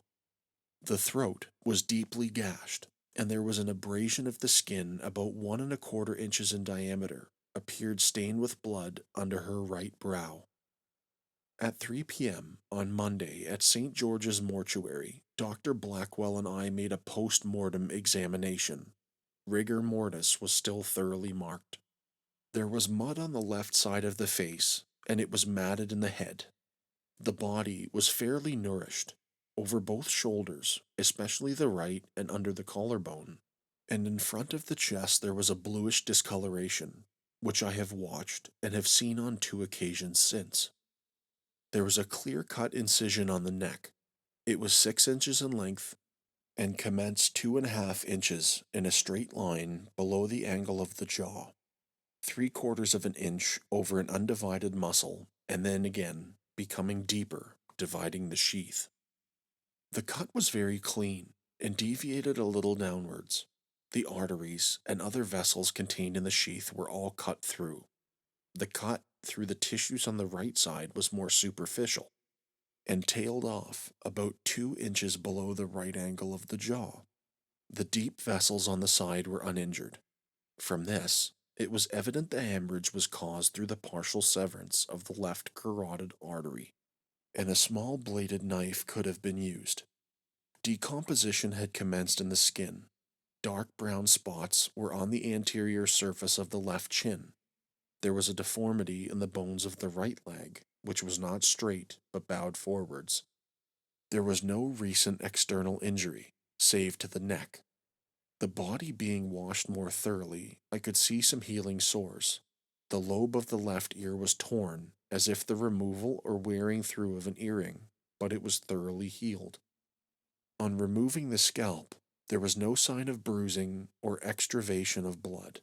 The throat was deeply gashed, and there was an abrasion of the skin about 1¼ inches in diameter, appeared stained with blood under her right brow. At 3 p.m. on Monday at St. George's Mortuary, Dr. Blackwell and I made a post-mortem examination. Rigor mortis was still thoroughly marked. There was mud on the left side of the face, and it was matted in the head. The body was fairly nourished, over both shoulders, especially the right and under the collarbone, and in front of the chest there was a bluish discoloration, which I have watched and have seen on 2 occasions since. There was a clear-cut incision on the neck. It was 6 inches in length and commenced 2½ inches in a straight line below the angle of the jaw, 3/4 of an inch over an undivided muscle, and then again becoming deeper, dividing the sheath. The cut was very clean and deviated a little downwards. The arteries and other vessels contained in the sheath were all cut through. The cut through the tissues on the right side was more superficial and tailed off about 2 inches below the right angle of the jaw. The deep vessels on the side were uninjured. From this, it was evident the hemorrhage was caused through the partial severance of the left carotid artery, and a small bladed knife could have been used. Decomposition had commenced in the skin. Dark brown spots were on the anterior surface of the left chin. There was a deformity in the bones of the right leg, which was not straight but bowed forwards. There was no recent external injury, save to the neck. The body being washed more thoroughly, I could see some healing sores. The lobe of the left ear was torn, as if the removal or wearing through of an earring, but it was thoroughly healed. On removing the scalp, there was no sign of bruising or extravasation of blood.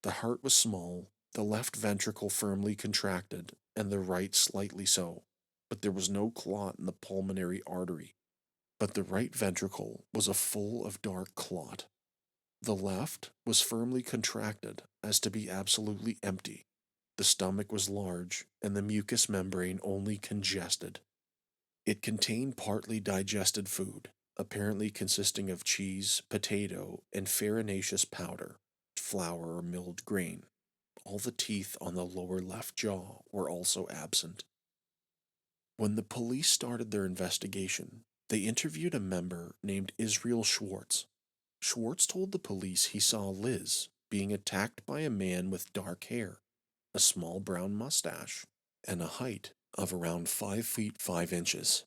The heart was small, the left ventricle firmly contracted, and the right slightly so, but there was no clot in the pulmonary artery. But the right ventricle was full of dark clot. The left was firmly contracted as to be absolutely empty. The stomach was large, and the mucous membrane only congested. It contained partly digested food, apparently consisting of cheese, potato, and farinaceous powder, flour or milled grain. All the teeth on the lower left jaw were also absent. When the police started their investigation, they interviewed a member named Israel Schwartz. Schwartz told the police he saw Liz being attacked by a man with dark hair, a small brown mustache, and a height of around 5 feet 5 inches.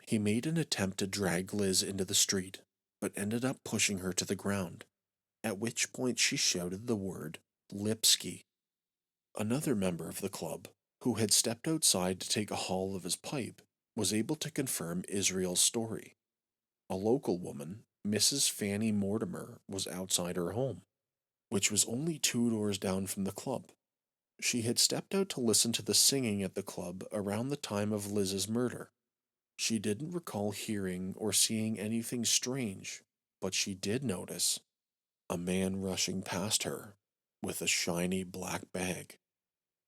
He made an attempt to drag Liz into the street. but ended up pushing her to the ground, at which point she shouted the word Lipski. Another member of the club, who had stepped outside to take a haul of his pipe, was able to confirm Israel's story. A local woman, Mrs. Fanny Mortimer, was outside her home, which was only 2 doors down from the club. She had stepped out to listen to the singing at the club around the time of Liz's murder. She didn't recall hearing or seeing anything strange, but she did notice a man rushing past her with a shiny black bag.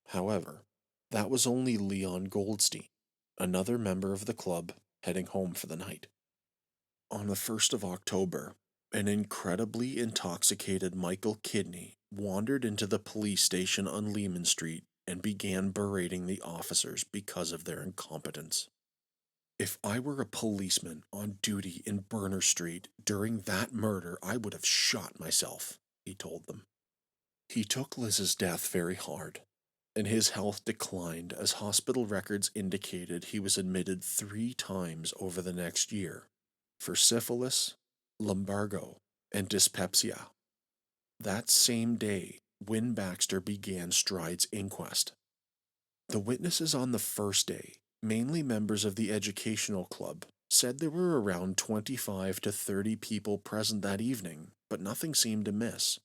However, that was only Leon Goldstein, another member of the club, heading home for the night. On the 1st of October, an incredibly intoxicated Michael Kidney wandered into the police station on Lehman Street and began berating the officers because of their incompetence. If I were a policeman on duty in Burner Street during that murder, I would have shot myself, he told them. He took Liz's death very hard, and his health declined as hospital records indicated he was admitted 3 times over the next year for syphilis, lumbago, and dyspepsia. That same day, Win Baxter began Stride's inquest. The witnesses on the first day, mainly members of the educational club, said there were around 25 to 30 people present that evening, but nothing seemed amiss.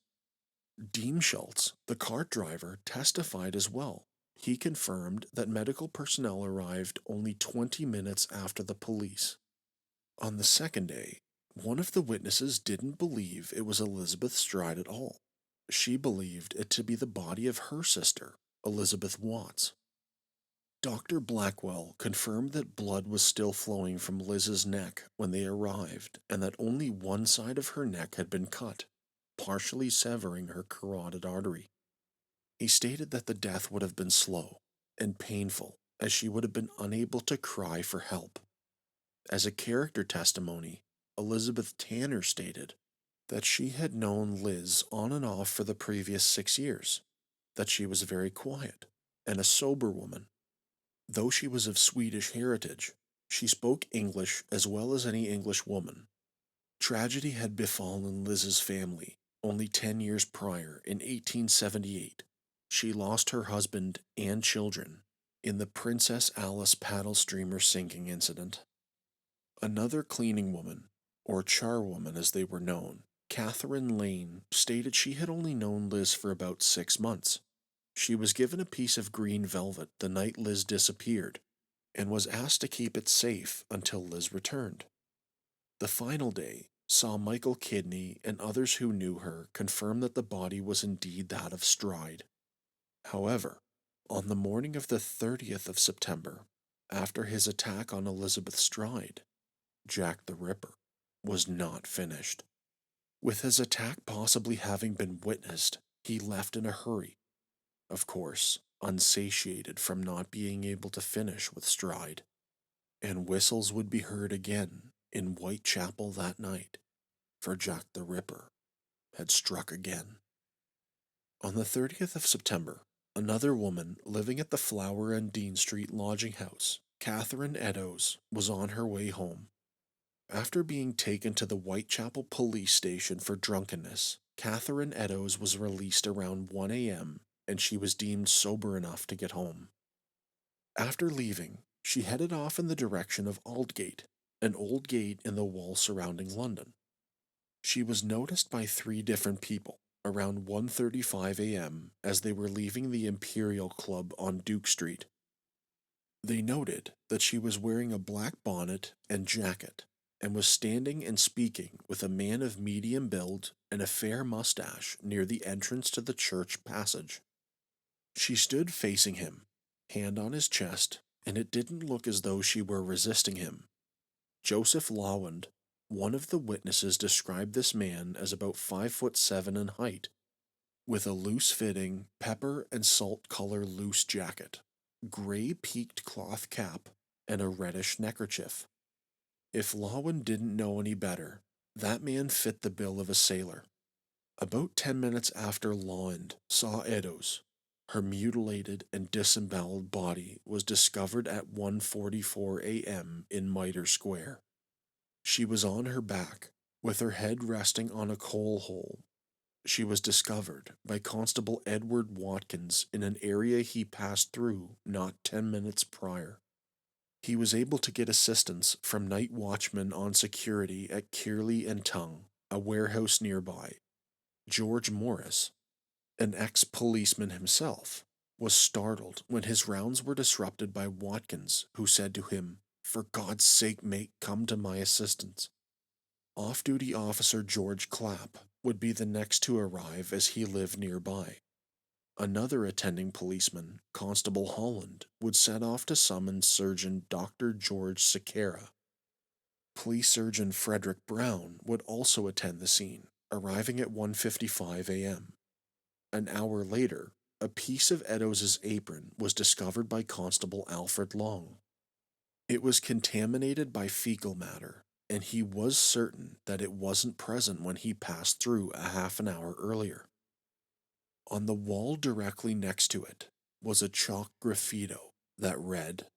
Dean Schultz, the cart driver, testified as well. He confirmed that medical personnel arrived only 20 minutes after the police. On the second day, one of the witnesses didn't believe it was Elizabeth Stride at all. She believed it to be the body of her sister, Elizabeth Watts. Dr. Blackwell confirmed that blood was still flowing from Liz's neck when they arrived and that only one side of her neck had been cut, partially severing her carotid artery. He stated that the death would have been slow and painful as she would have been unable to cry for help. As a character testimony, Elizabeth Tanner stated that she had known Liz on and off for the previous 6 years, that she was very quiet and a sober woman. Though she was of Swedish heritage, she spoke English as well as any English woman. Tragedy had befallen Liz's family only 10 years prior in 1878. She lost her husband and children in the Princess Alice paddle streamer sinking incident. Another cleaning woman, or charwoman as they were known, Catherine Lane, stated she had only known Liz for about 6 months. She was given a piece of green velvet the night Liz disappeared and was asked to keep it safe until Liz returned. The final day saw Michael Kidney and others who knew her confirm that the body was indeed that of Stride. However, on the morning of the 30th of September, after his attack on Elizabeth Stride, Jack the Ripper was not finished. With his attack possibly having been witnessed, he left in a hurry, of course, unsatiated from not being able to finish with Stride. And whistles would be heard again in Whitechapel that night, for Jack the Ripper had struck again. On the 30th of September, another woman living at the Flower and Dean Street lodging house, Catherine Eddowes, was on her way home. After being taken to the Whitechapel police station for drunkenness, Catherine Eddowes was released around 1 a.m. and she was deemed sober enough to get home. After leaving, she headed off in the direction of Aldgate, an old gate in the wall surrounding London. She was noticed by 3 different people around 1:35 a.m. as they were leaving the Imperial Club on Duke Street. They noted that she was wearing a black bonnet and jacket and was standing and speaking with a man of medium build and a fair mustache near the entrance to the church passage. She stood facing him, hand on his chest, and it didn't look as though she were resisting him. Joseph Lawand, one of the witnesses, described this man as about 5'7" in height, with a loose-fitting, pepper and salt color loose jacket, gray peaked cloth cap, and a reddish neckerchief. If Lawand didn't know any better, that man fit the bill of a sailor. About 10 minutes after Lawand saw Eddowes, her mutilated and disemboweled body was discovered at 1:44 a.m. in Mitre Square. She was on her back, With her head resting on a coal hole, she was discovered by Constable Edward Watkins in an area he passed through not 10 minutes prior. He was able to get assistance from night watchmen on security at Kearley and Tongue, a warehouse nearby. George Morris, an ex-policeman himself, was startled when his rounds were disrupted by Watkins, who said to him, "For God's sake, mate, come to my assistance." Off-duty officer George Clapp would be the next to arrive as he lived nearby. Another attending policeman, Constable Holland, would set off to summon Surgeon Dr. George Sequeira. Police Surgeon Frederick Brown would also attend the scene, arriving at 1:55 a.m. An hour later, a piece of Eddowes' apron was discovered by Constable Alfred Long. It was contaminated by fecal matter, and he was certain that it wasn't present when he passed through a half an hour earlier. On the wall directly next to it was a chalk graffito that read,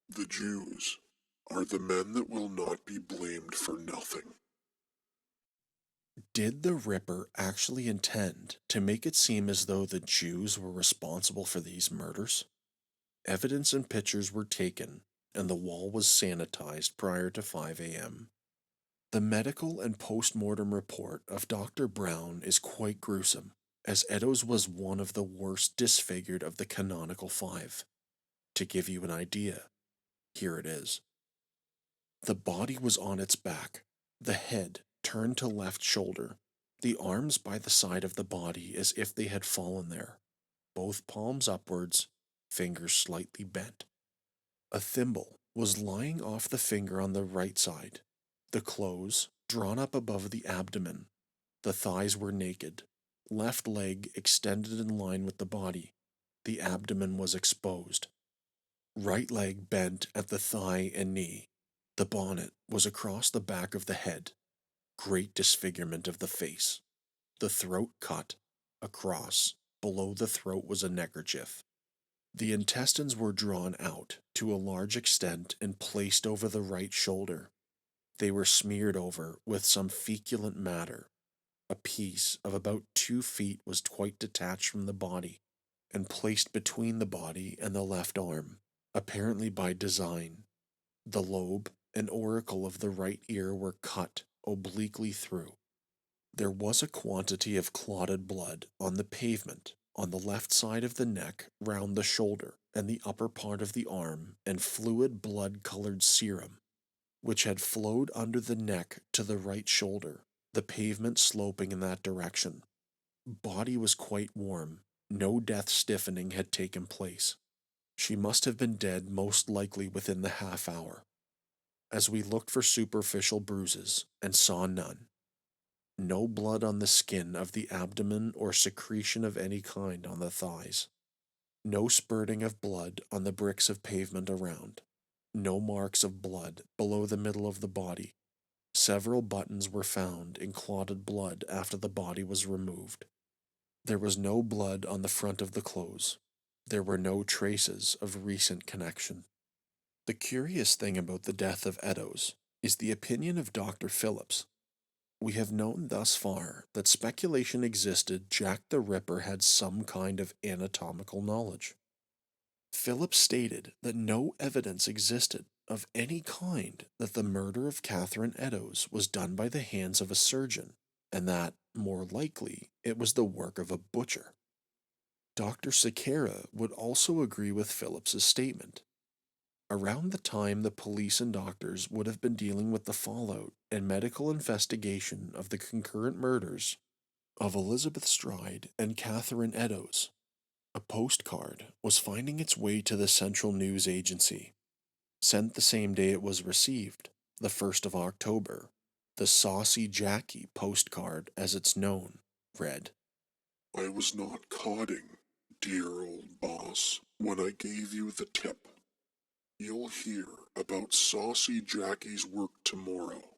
"The Jews are the men that will not be blamed for nothing." Did the Ripper actually intend to make it seem as though the Jews were responsible for these murders? Evidence and pictures were taken, and the wall was sanitized prior to 5 a.m. The medical and post-mortem report of Dr. Brown is quite gruesome, as Eddowes was one of the worst disfigured of the canonical five. To give you an idea, here it is. The body was on its back, the head turned to left shoulder, the arms by the side of the body as if they had fallen there, both palms upwards, fingers slightly bent. A thimble was lying off the finger on the right side, the clothes drawn up above the abdomen. The thighs were naked, left leg extended in line with the body. The abdomen was exposed. Right leg bent at the thigh and knee. The bonnet was across the back of the head. Great disfigurement of the face. The throat cut. Across, below the throat was a neckerchief. The intestines were drawn out to a large extent and placed over the right shoulder. They were smeared over with some feculent matter. A piece of about 2 feet was quite detached from the body and placed between the body and the left arm, apparently by design. The lobe and auricle of the right ear were cut obliquely through. There was a quantity of clotted blood on the pavement on the left side of the neck, round the shoulder, and the upper part of the arm, and fluid blood-colored serum, which had flowed under the neck to the right shoulder, the pavement sloping in that direction. Body was quite warm. No death stiffening had taken place. She must have been dead most likely within the half hour. As we looked for superficial bruises and saw none. No blood on the skin of the abdomen or secretion of any kind on the thighs. No spurting of blood on the bricks of pavement around. No marks of blood below the middle of the body. Several buttons were found in clotted blood after the body was removed. There was no blood on the front of the clothes. There were no traces of recent connection. The curious thing about the death of Eddowes is the opinion of Dr. Phillips. We have known thus far that speculation existed Jack the Ripper had some kind of anatomical knowledge. Phillips stated that no evidence existed of any kind that the murder of Catherine Eddowes was done by the hands of a surgeon, and that, more likely, it was the work of a butcher. Dr. Sequeira would also agree with Phillips's statement. Around the time the police and doctors would have been dealing with the fallout and medical investigation of the concurrent murders of Elizabeth Stride and Catherine Eddowes, a postcard was finding its way to the Central News Agency. Sent the same day it was received, the 1st of October, the Saucy Jackie postcard, as it's known, read, "I was not codding, dear old boss, when I gave you the tip. You'll hear about Saucy Jackie's work tomorrow.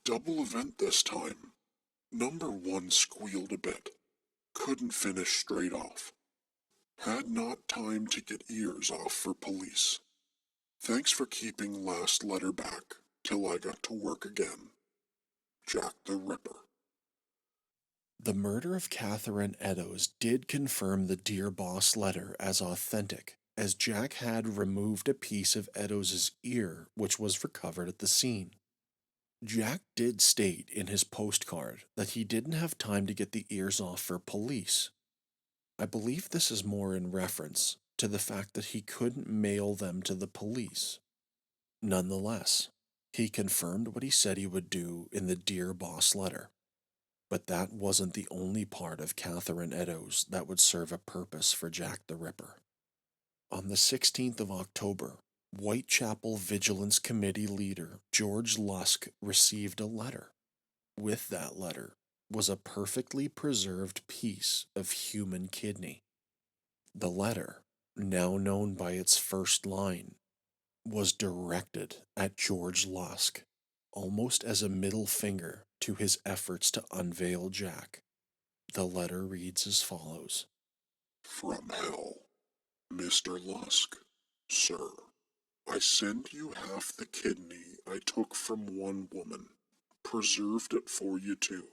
Double event this time. Number 1 squealed a bit. Couldn't finish straight off. Had not time to get ears off for police. Thanks for keeping last letter back till I got to work again. Jack the Ripper. The murder of Catherine Eddowes did confirm the Dear Boss letter as authentic, as Jack had removed a piece of Eddowes' ear which was recovered at the scene. Jack did state in his postcard that he didn't have time to get the ears off for police. I believe this is more in reference to the fact that he couldn't mail them to the police. Nonetheless, he confirmed what he said he would do in the Dear Boss letter. But that wasn't the only part of Catherine Eddowes that would serve a purpose for Jack the Ripper. On the 16th of October, Whitechapel Vigilance Committee leader George Lusk received a letter. With that letter was a perfectly preserved piece of human kidney. The letter, now known by its first line, was directed at George Lusk, almost as a middle finger to his efforts to unveil Jack. The letter reads as follows: From hell, Mr. Lusk. Sir, I send you half the kidney I took from one woman, preserved it for you too.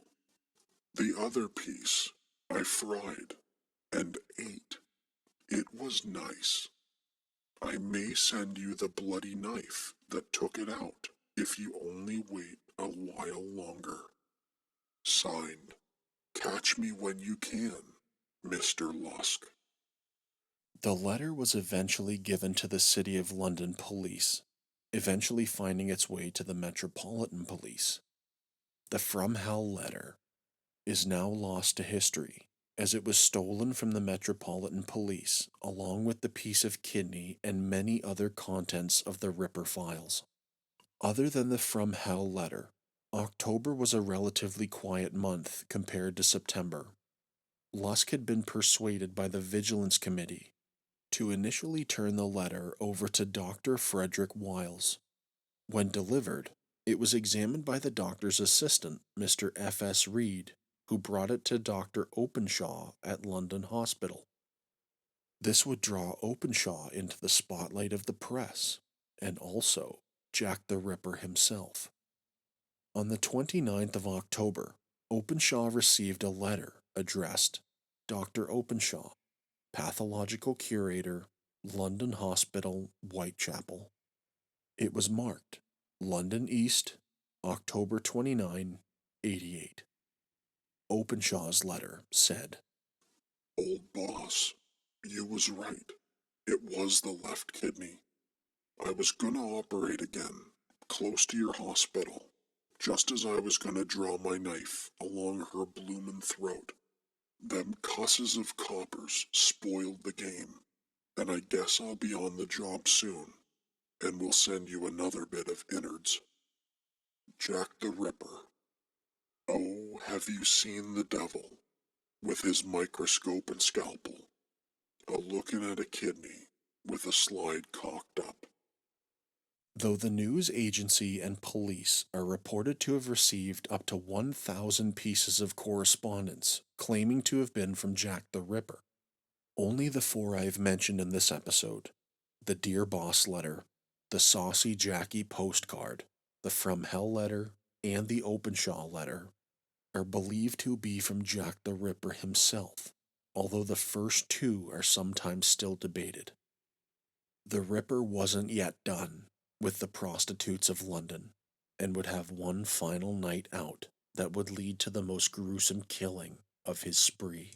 The other piece I fried and ate. It was nice. I may send you the bloody knife that took it out if you only wait a while longer. Signed, Catch me when you can, Mr. Lusk. The letter was eventually given to the City of London Police, eventually finding its way to the Metropolitan Police. The From Hell letter is now lost to history, as it was stolen from the Metropolitan Police, along with the piece of kidney and many other contents of the Ripper files. Other than the From Hell letter, October was a relatively quiet month compared to September. Lusk had been persuaded by the Vigilance Committee to initially turn the letter over to Dr. Frederick Wiles. When delivered, it was examined by the doctor's assistant, Mr. F.S. Reed, who brought it to Dr. Openshaw at London Hospital. This would draw Openshaw into the spotlight of the press, and also Jack the Ripper himself. On the 29th of October, Openshaw received a letter addressed Dr. Openshaw, Pathological Curator, London Hospital, Whitechapel. It was marked London East, October 29, 88. Openshaw's letter said, Old boss, you was right. It was the left kidney. I was gonna operate again, close to your hospital, just as I was gonna draw my knife along her bloomin' throat. Them cusses of coppers spoiled the game, and I guess I'll be on the job soon, and we'll send you another bit of innards. Jack the Ripper. Oh, have you seen the devil, with his microscope and scalpel, a-looking at a kidney with a slide cocked up? though the news agency and police are reported to have received up to 1,000 pieces of correspondence claiming to have been from Jack the Ripper. Only the four I have mentioned in this episode, the Dear Boss letter, the Saucy Jackie postcard, the From Hell letter, and the Openshaw letter, are believed to be from Jack the Ripper himself, although the first two are sometimes still debated. The Ripper wasn't yet done with the prostitutes of London, and would have one final night out that would lead to the most gruesome killing of his spree.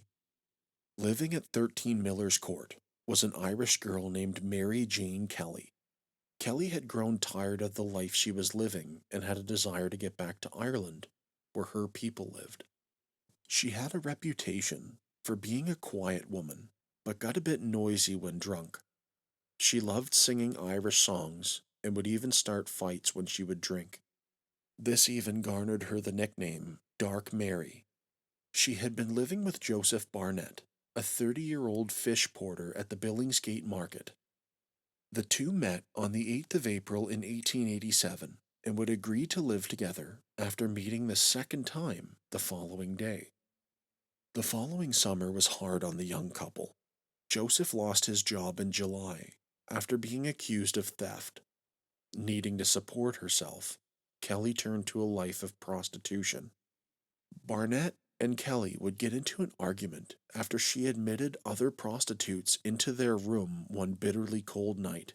Living at 13 Miller's Court was an Irish girl named Mary Jane Kelly. Kelly had grown tired of the life she was living and had a desire to get back to Ireland, where her people lived. She had a reputation for being a quiet woman, but got a bit noisy when drunk. She loved singing Irish songs and would even start fights when she would drink. This even garnered her the nickname Dark Mary. She had been living with Joseph Barnett, a 30-year-old fish porter at the Billingsgate Market. The two met on the 8th of April in 1887 and would agree to live together after meeting the second time the following day. The following summer was hard on the young couple. Joseph lost his job in July after being accused of theft. Needing to support herself, Kelly turned to a life of prostitution. Barnett and Kelly would get into an argument after she admitted other prostitutes into their room one bitterly cold night.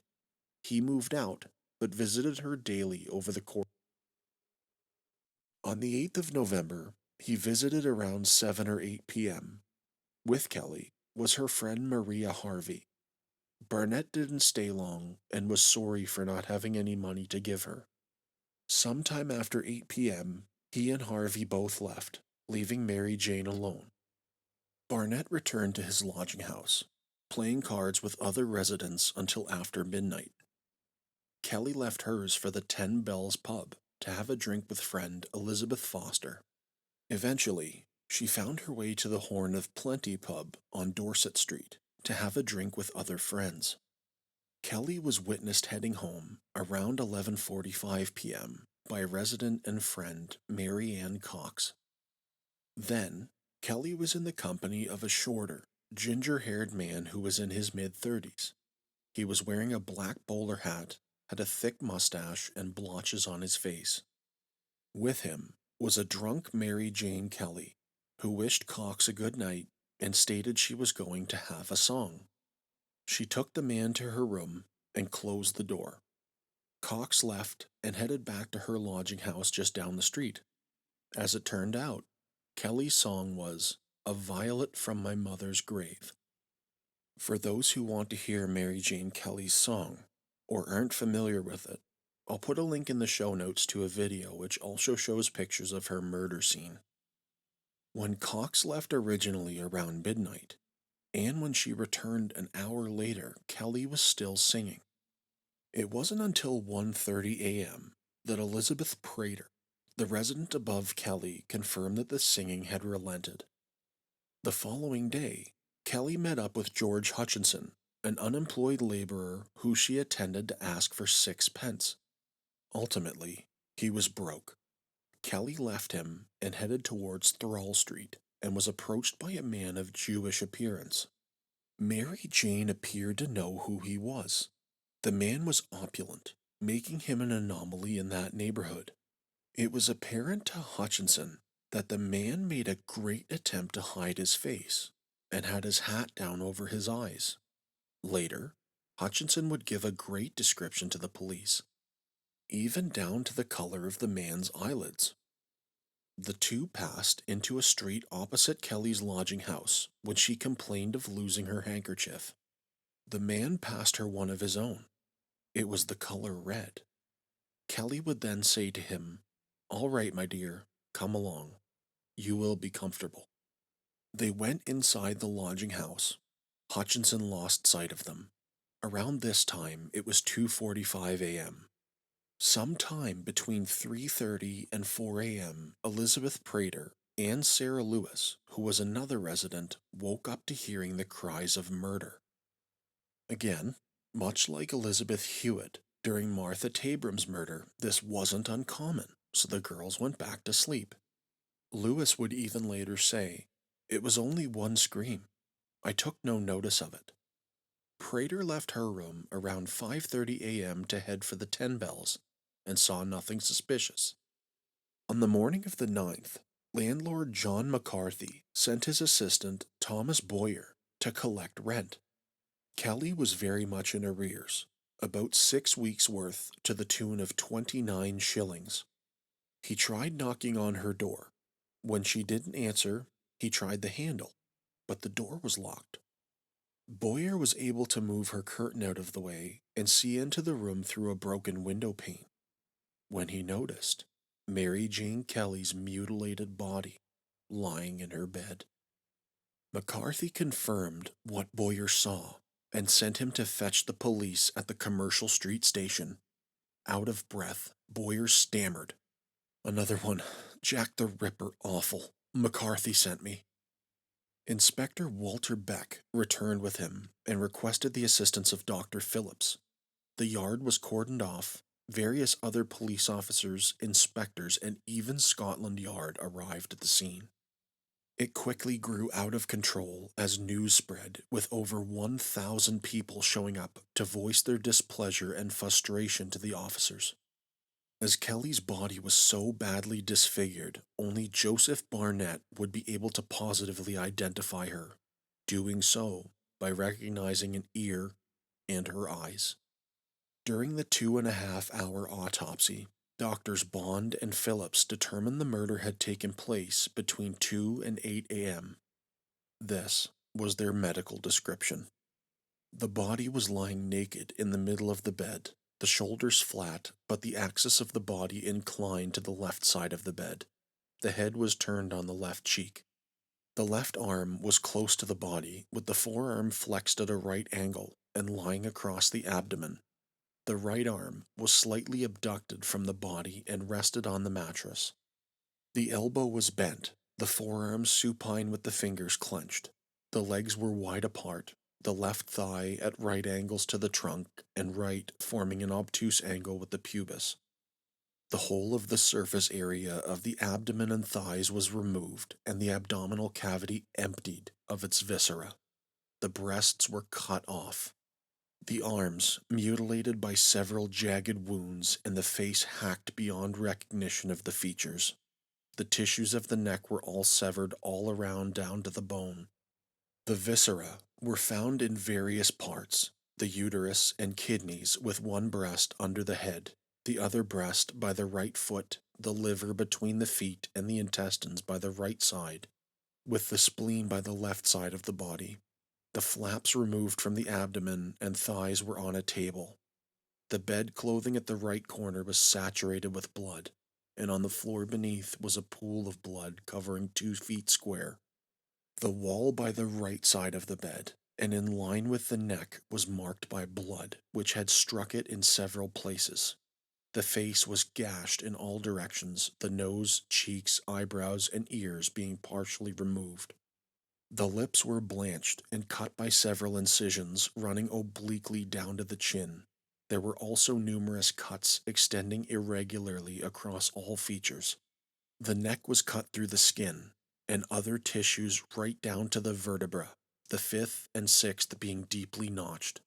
He moved out, but visited her daily over the course. On the 8th of November, he visited around 7 or 8 p.m. With Kelly was her friend Maria Harvey. Barnett didn't stay long and was sorry for not having any money to give her. Sometime after 8 p.m., he and Harvey both left, leaving Mary Jane alone. Barnett returned to his lodging house, playing cards with other residents until after midnight. Kelly left hers for the 10 Bells pub to have a drink with friend Elizabeth Foster. Eventually, she found her way to the Horn of Plenty pub on Dorset Street to have a drink with other friends. Kelly was witnessed heading home around 11:45 p.m. by resident and friend Marianne Cox. Then, Kelly was in the company of a shorter, ginger-haired man who was in his mid-30s. He was wearing a black bowler hat, had a thick mustache, and blotches on his face. With him was a drunk Mary Jane Kelly, who wished Cox a good night and stated she was going to have a song. She took the man to her room and closed the door. Cox left and headed back to her lodging house just down the street. As it turned out, Kelly's song was "A Violet from My Mother's Grave." For those who want to hear Mary Jane Kelly's song, or aren't familiar with it, I'll put a link in the show notes to a video which also shows pictures of her murder scene. When Cox left originally around midnight, and when she returned an hour later, Kelly was still singing. It wasn't until 1:30 a.m. that Elizabeth Prater, the resident above Kelly, confirmed that the singing had relented. The following day, Kelly met up with George Hutchinson, an unemployed laborer who she attended to ask for 6 pence. Ultimately, he was broke. Kelly left him and headed towards Thrall Street and was approached by a man of Jewish appearance. Mary Jane appeared to know who he was. The man was opulent, making him an anomaly in that neighborhood. It was apparent to Hutchinson that the man made a great attempt to hide his face and had his hat down over his eyes. Later, Hutchinson would give a great description to the police, even down to the color of the man's eyelids. The two passed into a street opposite Kelly's lodging house when she complained of losing her handkerchief. The man passed her one of his own. It was the color red. Kelly would then say to him, "All right, my dear, come along. You will be comfortable." They went inside the lodging house. Hutchinson lost sight of them. Around this time, it was 2:45 a.m. Sometime between 3:30 and 4 a.m., Elizabeth Prater and Sarah Lewis, who was another resident, woke up to hearing the cries of murder. Again, much like Elizabeth Hewitt during Martha Tabram's murder, this wasn't uncommon, so the girls went back to sleep. Lewis would even later say, "It was only one scream. I took no notice of it." Prater left her room around 5:30 a.m. to head for the 10 Bells and saw nothing suspicious. On the morning of the 9th, landlord John McCarthy sent his assistant Thomas Boyer to collect rent. Kelly was very much in arrears, about 6 weeks' worth to the tune of 29 shillings. He tried knocking on her door. When she didn't answer, he tried the handle, but the door was locked. Boyer was able to move her curtain out of the way and see into the room through a broken window pane. When he noticed Mary Jane Kelly's mutilated body lying in her bed. McCarthy confirmed what Boyer saw and sent him to fetch the police at the Commercial Street station. Out of breath, Boyer stammered, "Another one, Jack the Ripper awful. McCarthy sent me." Inspector Walter Beck returned with him and requested the assistance of Dr. Phillips. The yard was cordoned off. Various other police officers, inspectors, and even Scotland Yard arrived at the scene. It quickly grew out of control as news spread, with over 1,000 people showing up to voice their displeasure and frustration to the officers. As Kelly's body was so badly disfigured, only Joseph Barnett would be able to positively identify her, doing so by recognizing an ear and her eyes. During the 2.5 hour autopsy, doctors Bond and Phillips determined the murder had taken place between 2 and 8 a.m. This was their medical description. The body was lying naked in the middle of the bed, the shoulders flat, but the axis of the body inclined to the left side of the bed. The head was turned on the left cheek. The left arm was close to the body, with the forearm flexed at a right angle and lying across the abdomen. The right arm was slightly abducted from the body and rested on the mattress. The elbow was bent, the forearm supine with the fingers clenched. The legs were wide apart, the left thigh at right angles to the trunk, and right forming an obtuse angle with the pubis. The whole of the surface area of the abdomen and thighs was removed, and the abdominal cavity emptied of its viscera. The breasts were cut off. The arms, mutilated by several jagged wounds, and the face hacked beyond recognition of the features. The tissues of the neck were all severed all around down to the bone. The viscera were found in various parts, the uterus and kidneys with one breast under the head, the other breast by the right foot, the liver between the feet, and the intestines by the right side, with the spleen by the left side of the body. The flaps removed from the abdomen and thighs were on a table. The bed clothing at the right corner was saturated with blood, and on the floor beneath was a pool of blood covering 2 feet square. The wall by the right side of the bed, and in line with the neck, was marked by blood, which had struck it in several places. The face was gashed in all directions, the nose, cheeks, eyebrows, and ears being partially removed. The lips were blanched and cut by several incisions running obliquely down to the chin. There were also numerous cuts extending irregularly across all features. The neck was cut through the skin, and other tissues right down to the vertebra, the fifth and sixth being deeply notched.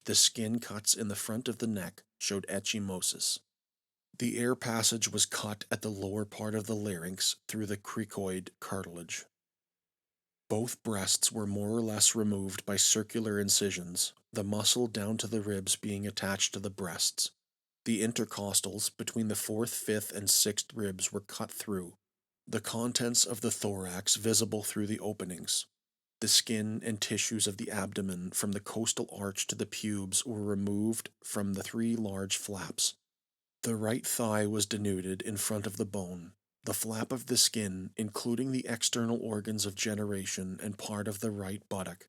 The skin cuts in the front of the neck showed ecchymosis. The air passage was cut at the lower part of the larynx through the cricoid cartilage. Both breasts were more or less removed by circular incisions, the muscle down to the ribs being attached to the breasts. The intercostals between the fourth, fifth, and sixth ribs were cut through, the contents of the thorax visible through the openings. The skin and tissues of the abdomen from the costal arch to the pubes were removed from the 3 large flaps. The right thigh was denuded in front of the bone. The flap of the skin, including the external organs of generation and part of the right buttock.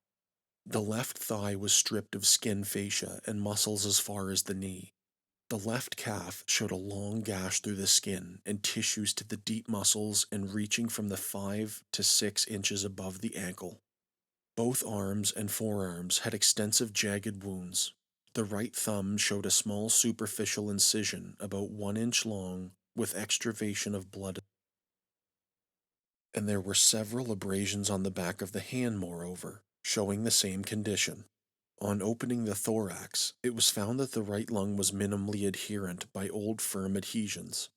The left thigh was stripped of skin fascia and muscles as far as the knee. The left calf showed a long gash through the skin and tissues to the deep muscles and reaching from the 5 to 6 inches above the ankle. Both arms and forearms had extensive jagged wounds. The right thumb showed a small superficial incision about 1 inch long with extravasation of blood, and there were several abrasions on the back of the hand, moreover, showing the same condition. On opening the thorax, it was found that the right lung was minimally adherent by old firm adhesions.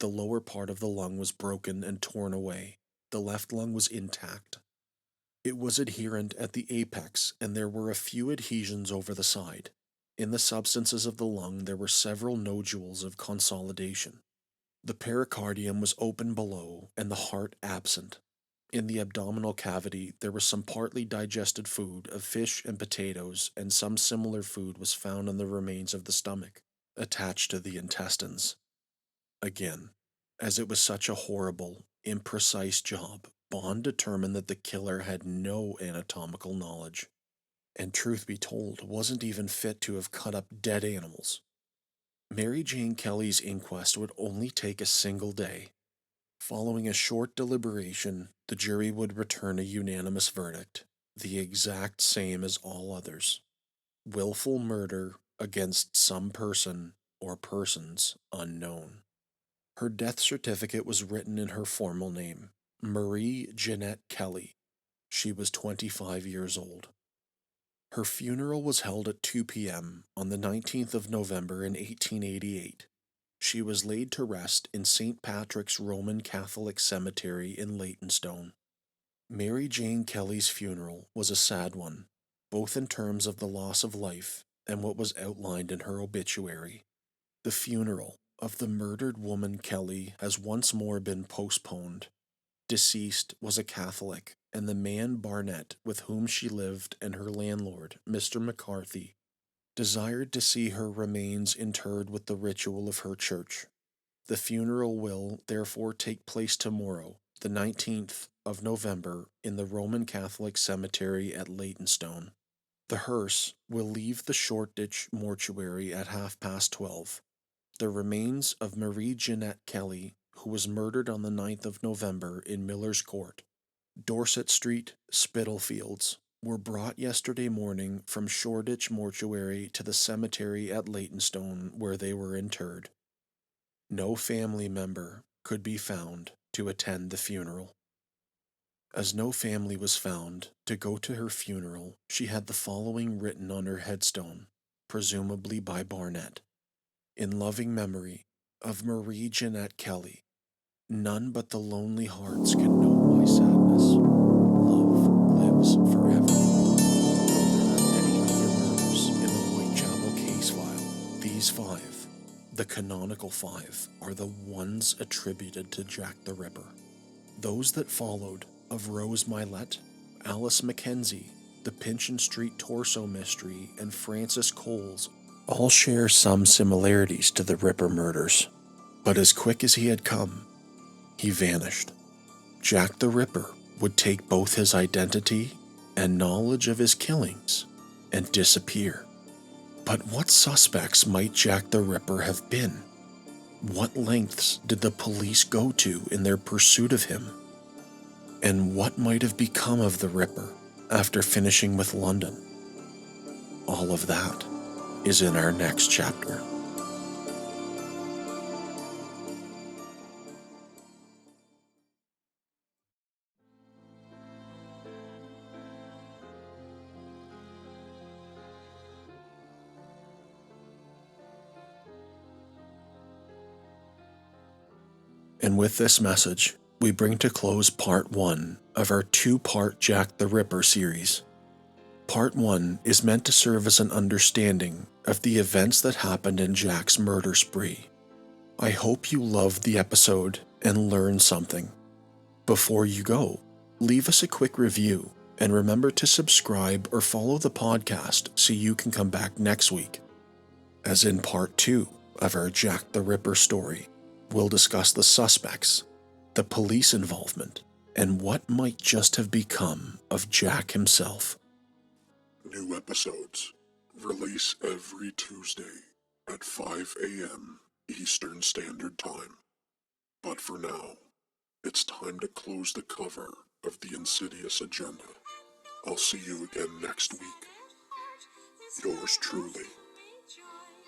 The lower part of the lung was broken and torn away. The left lung was intact. It was adherent at the apex, and there were a few adhesions over the side. In the substances of the lung there were several nodules of consolidation. The pericardium was open below, and the heart absent. In the abdominal cavity there was some partly digested food of fish and potatoes, and some similar food was found on the remains of the stomach, attached to the intestines. Again, as it was such a horrible, imprecise job, Bond determined that the killer had no anatomical knowledge, and truth be told, wasn't even fit to have cut up dead animals. Mary Jane Kelly's inquest would only take a single day. Following a short deliberation, the jury would return a unanimous verdict, the exact same as all others: willful murder against some person or persons unknown. Her death certificate was written in her formal name, Marie Jeanette Kelly. She was 25 years old. Her funeral was held at 2 p.m. on the 19th of November in 1888. She was laid to rest in St. Patrick's Roman Catholic Cemetery in Leytonstone. Mary Jane Kelly's funeral was a sad one, both in terms of the loss of life and what was outlined in her obituary. The funeral of the murdered woman Kelly has once more been postponed. Deceased was a Catholic, and the man Barnett with whom she lived and her landlord, Mr. McCarthy, desired to see her remains interred with the ritual of her church. The funeral will therefore take place tomorrow, the 19th of November, in the Roman Catholic Cemetery at Leytonstone. The hearse will leave the Shoreditch mortuary at 12:30. The remains of Marie Jeanette Kelly, who was murdered on the 9th of November in Miller's Court, Dorset Street, Spitalfields, were brought yesterday morning from Shoreditch Mortuary to the cemetery at Leytonstone, where they were interred. No family member could be found to attend the funeral. As no family was found to go to her funeral, she had the following written on her headstone, presumably by Barnett. In loving memory of Marie Jeanette Kelly, none but the lonely hearts can know my sadness. Love lives forever. Though there are many other murders in the Whitechapel case file, these five, the canonical five, are the ones attributed to Jack the Ripper. Those that followed, of Rose Mylett, Alice Mackenzie, the Pinchin Street Torso Mystery, and Francis Coles, all share some similarities to the Ripper murders. But as quick as he had come, he vanished. Jack the Ripper would take both his identity and knowledge of his killings and disappear. But what suspects might Jack the Ripper have been? What lengths did the police go to in their pursuit of him? And what might have become of the Ripper after finishing with London? All of that is in our next chapter. And with this message, we bring to close part 1 of our 2-part Jack the Ripper series. Part 1 is meant to serve as an understanding of the events that happened in Jack's murder spree. I hope you loved the episode and learned something. Before you go, leave us a quick review and remember to subscribe or follow the podcast so you can come back next week. As in part 2 of our Jack the Ripper story, we'll discuss the suspects, the police involvement, and what might just have become of Jack himself. New episodes release every Tuesday at 5 a.m. Eastern Standard Time. But for now, it's time to close the cover of the Insidious agenda. I'll see you again next week. Yours truly,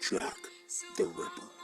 Jack the Ripper.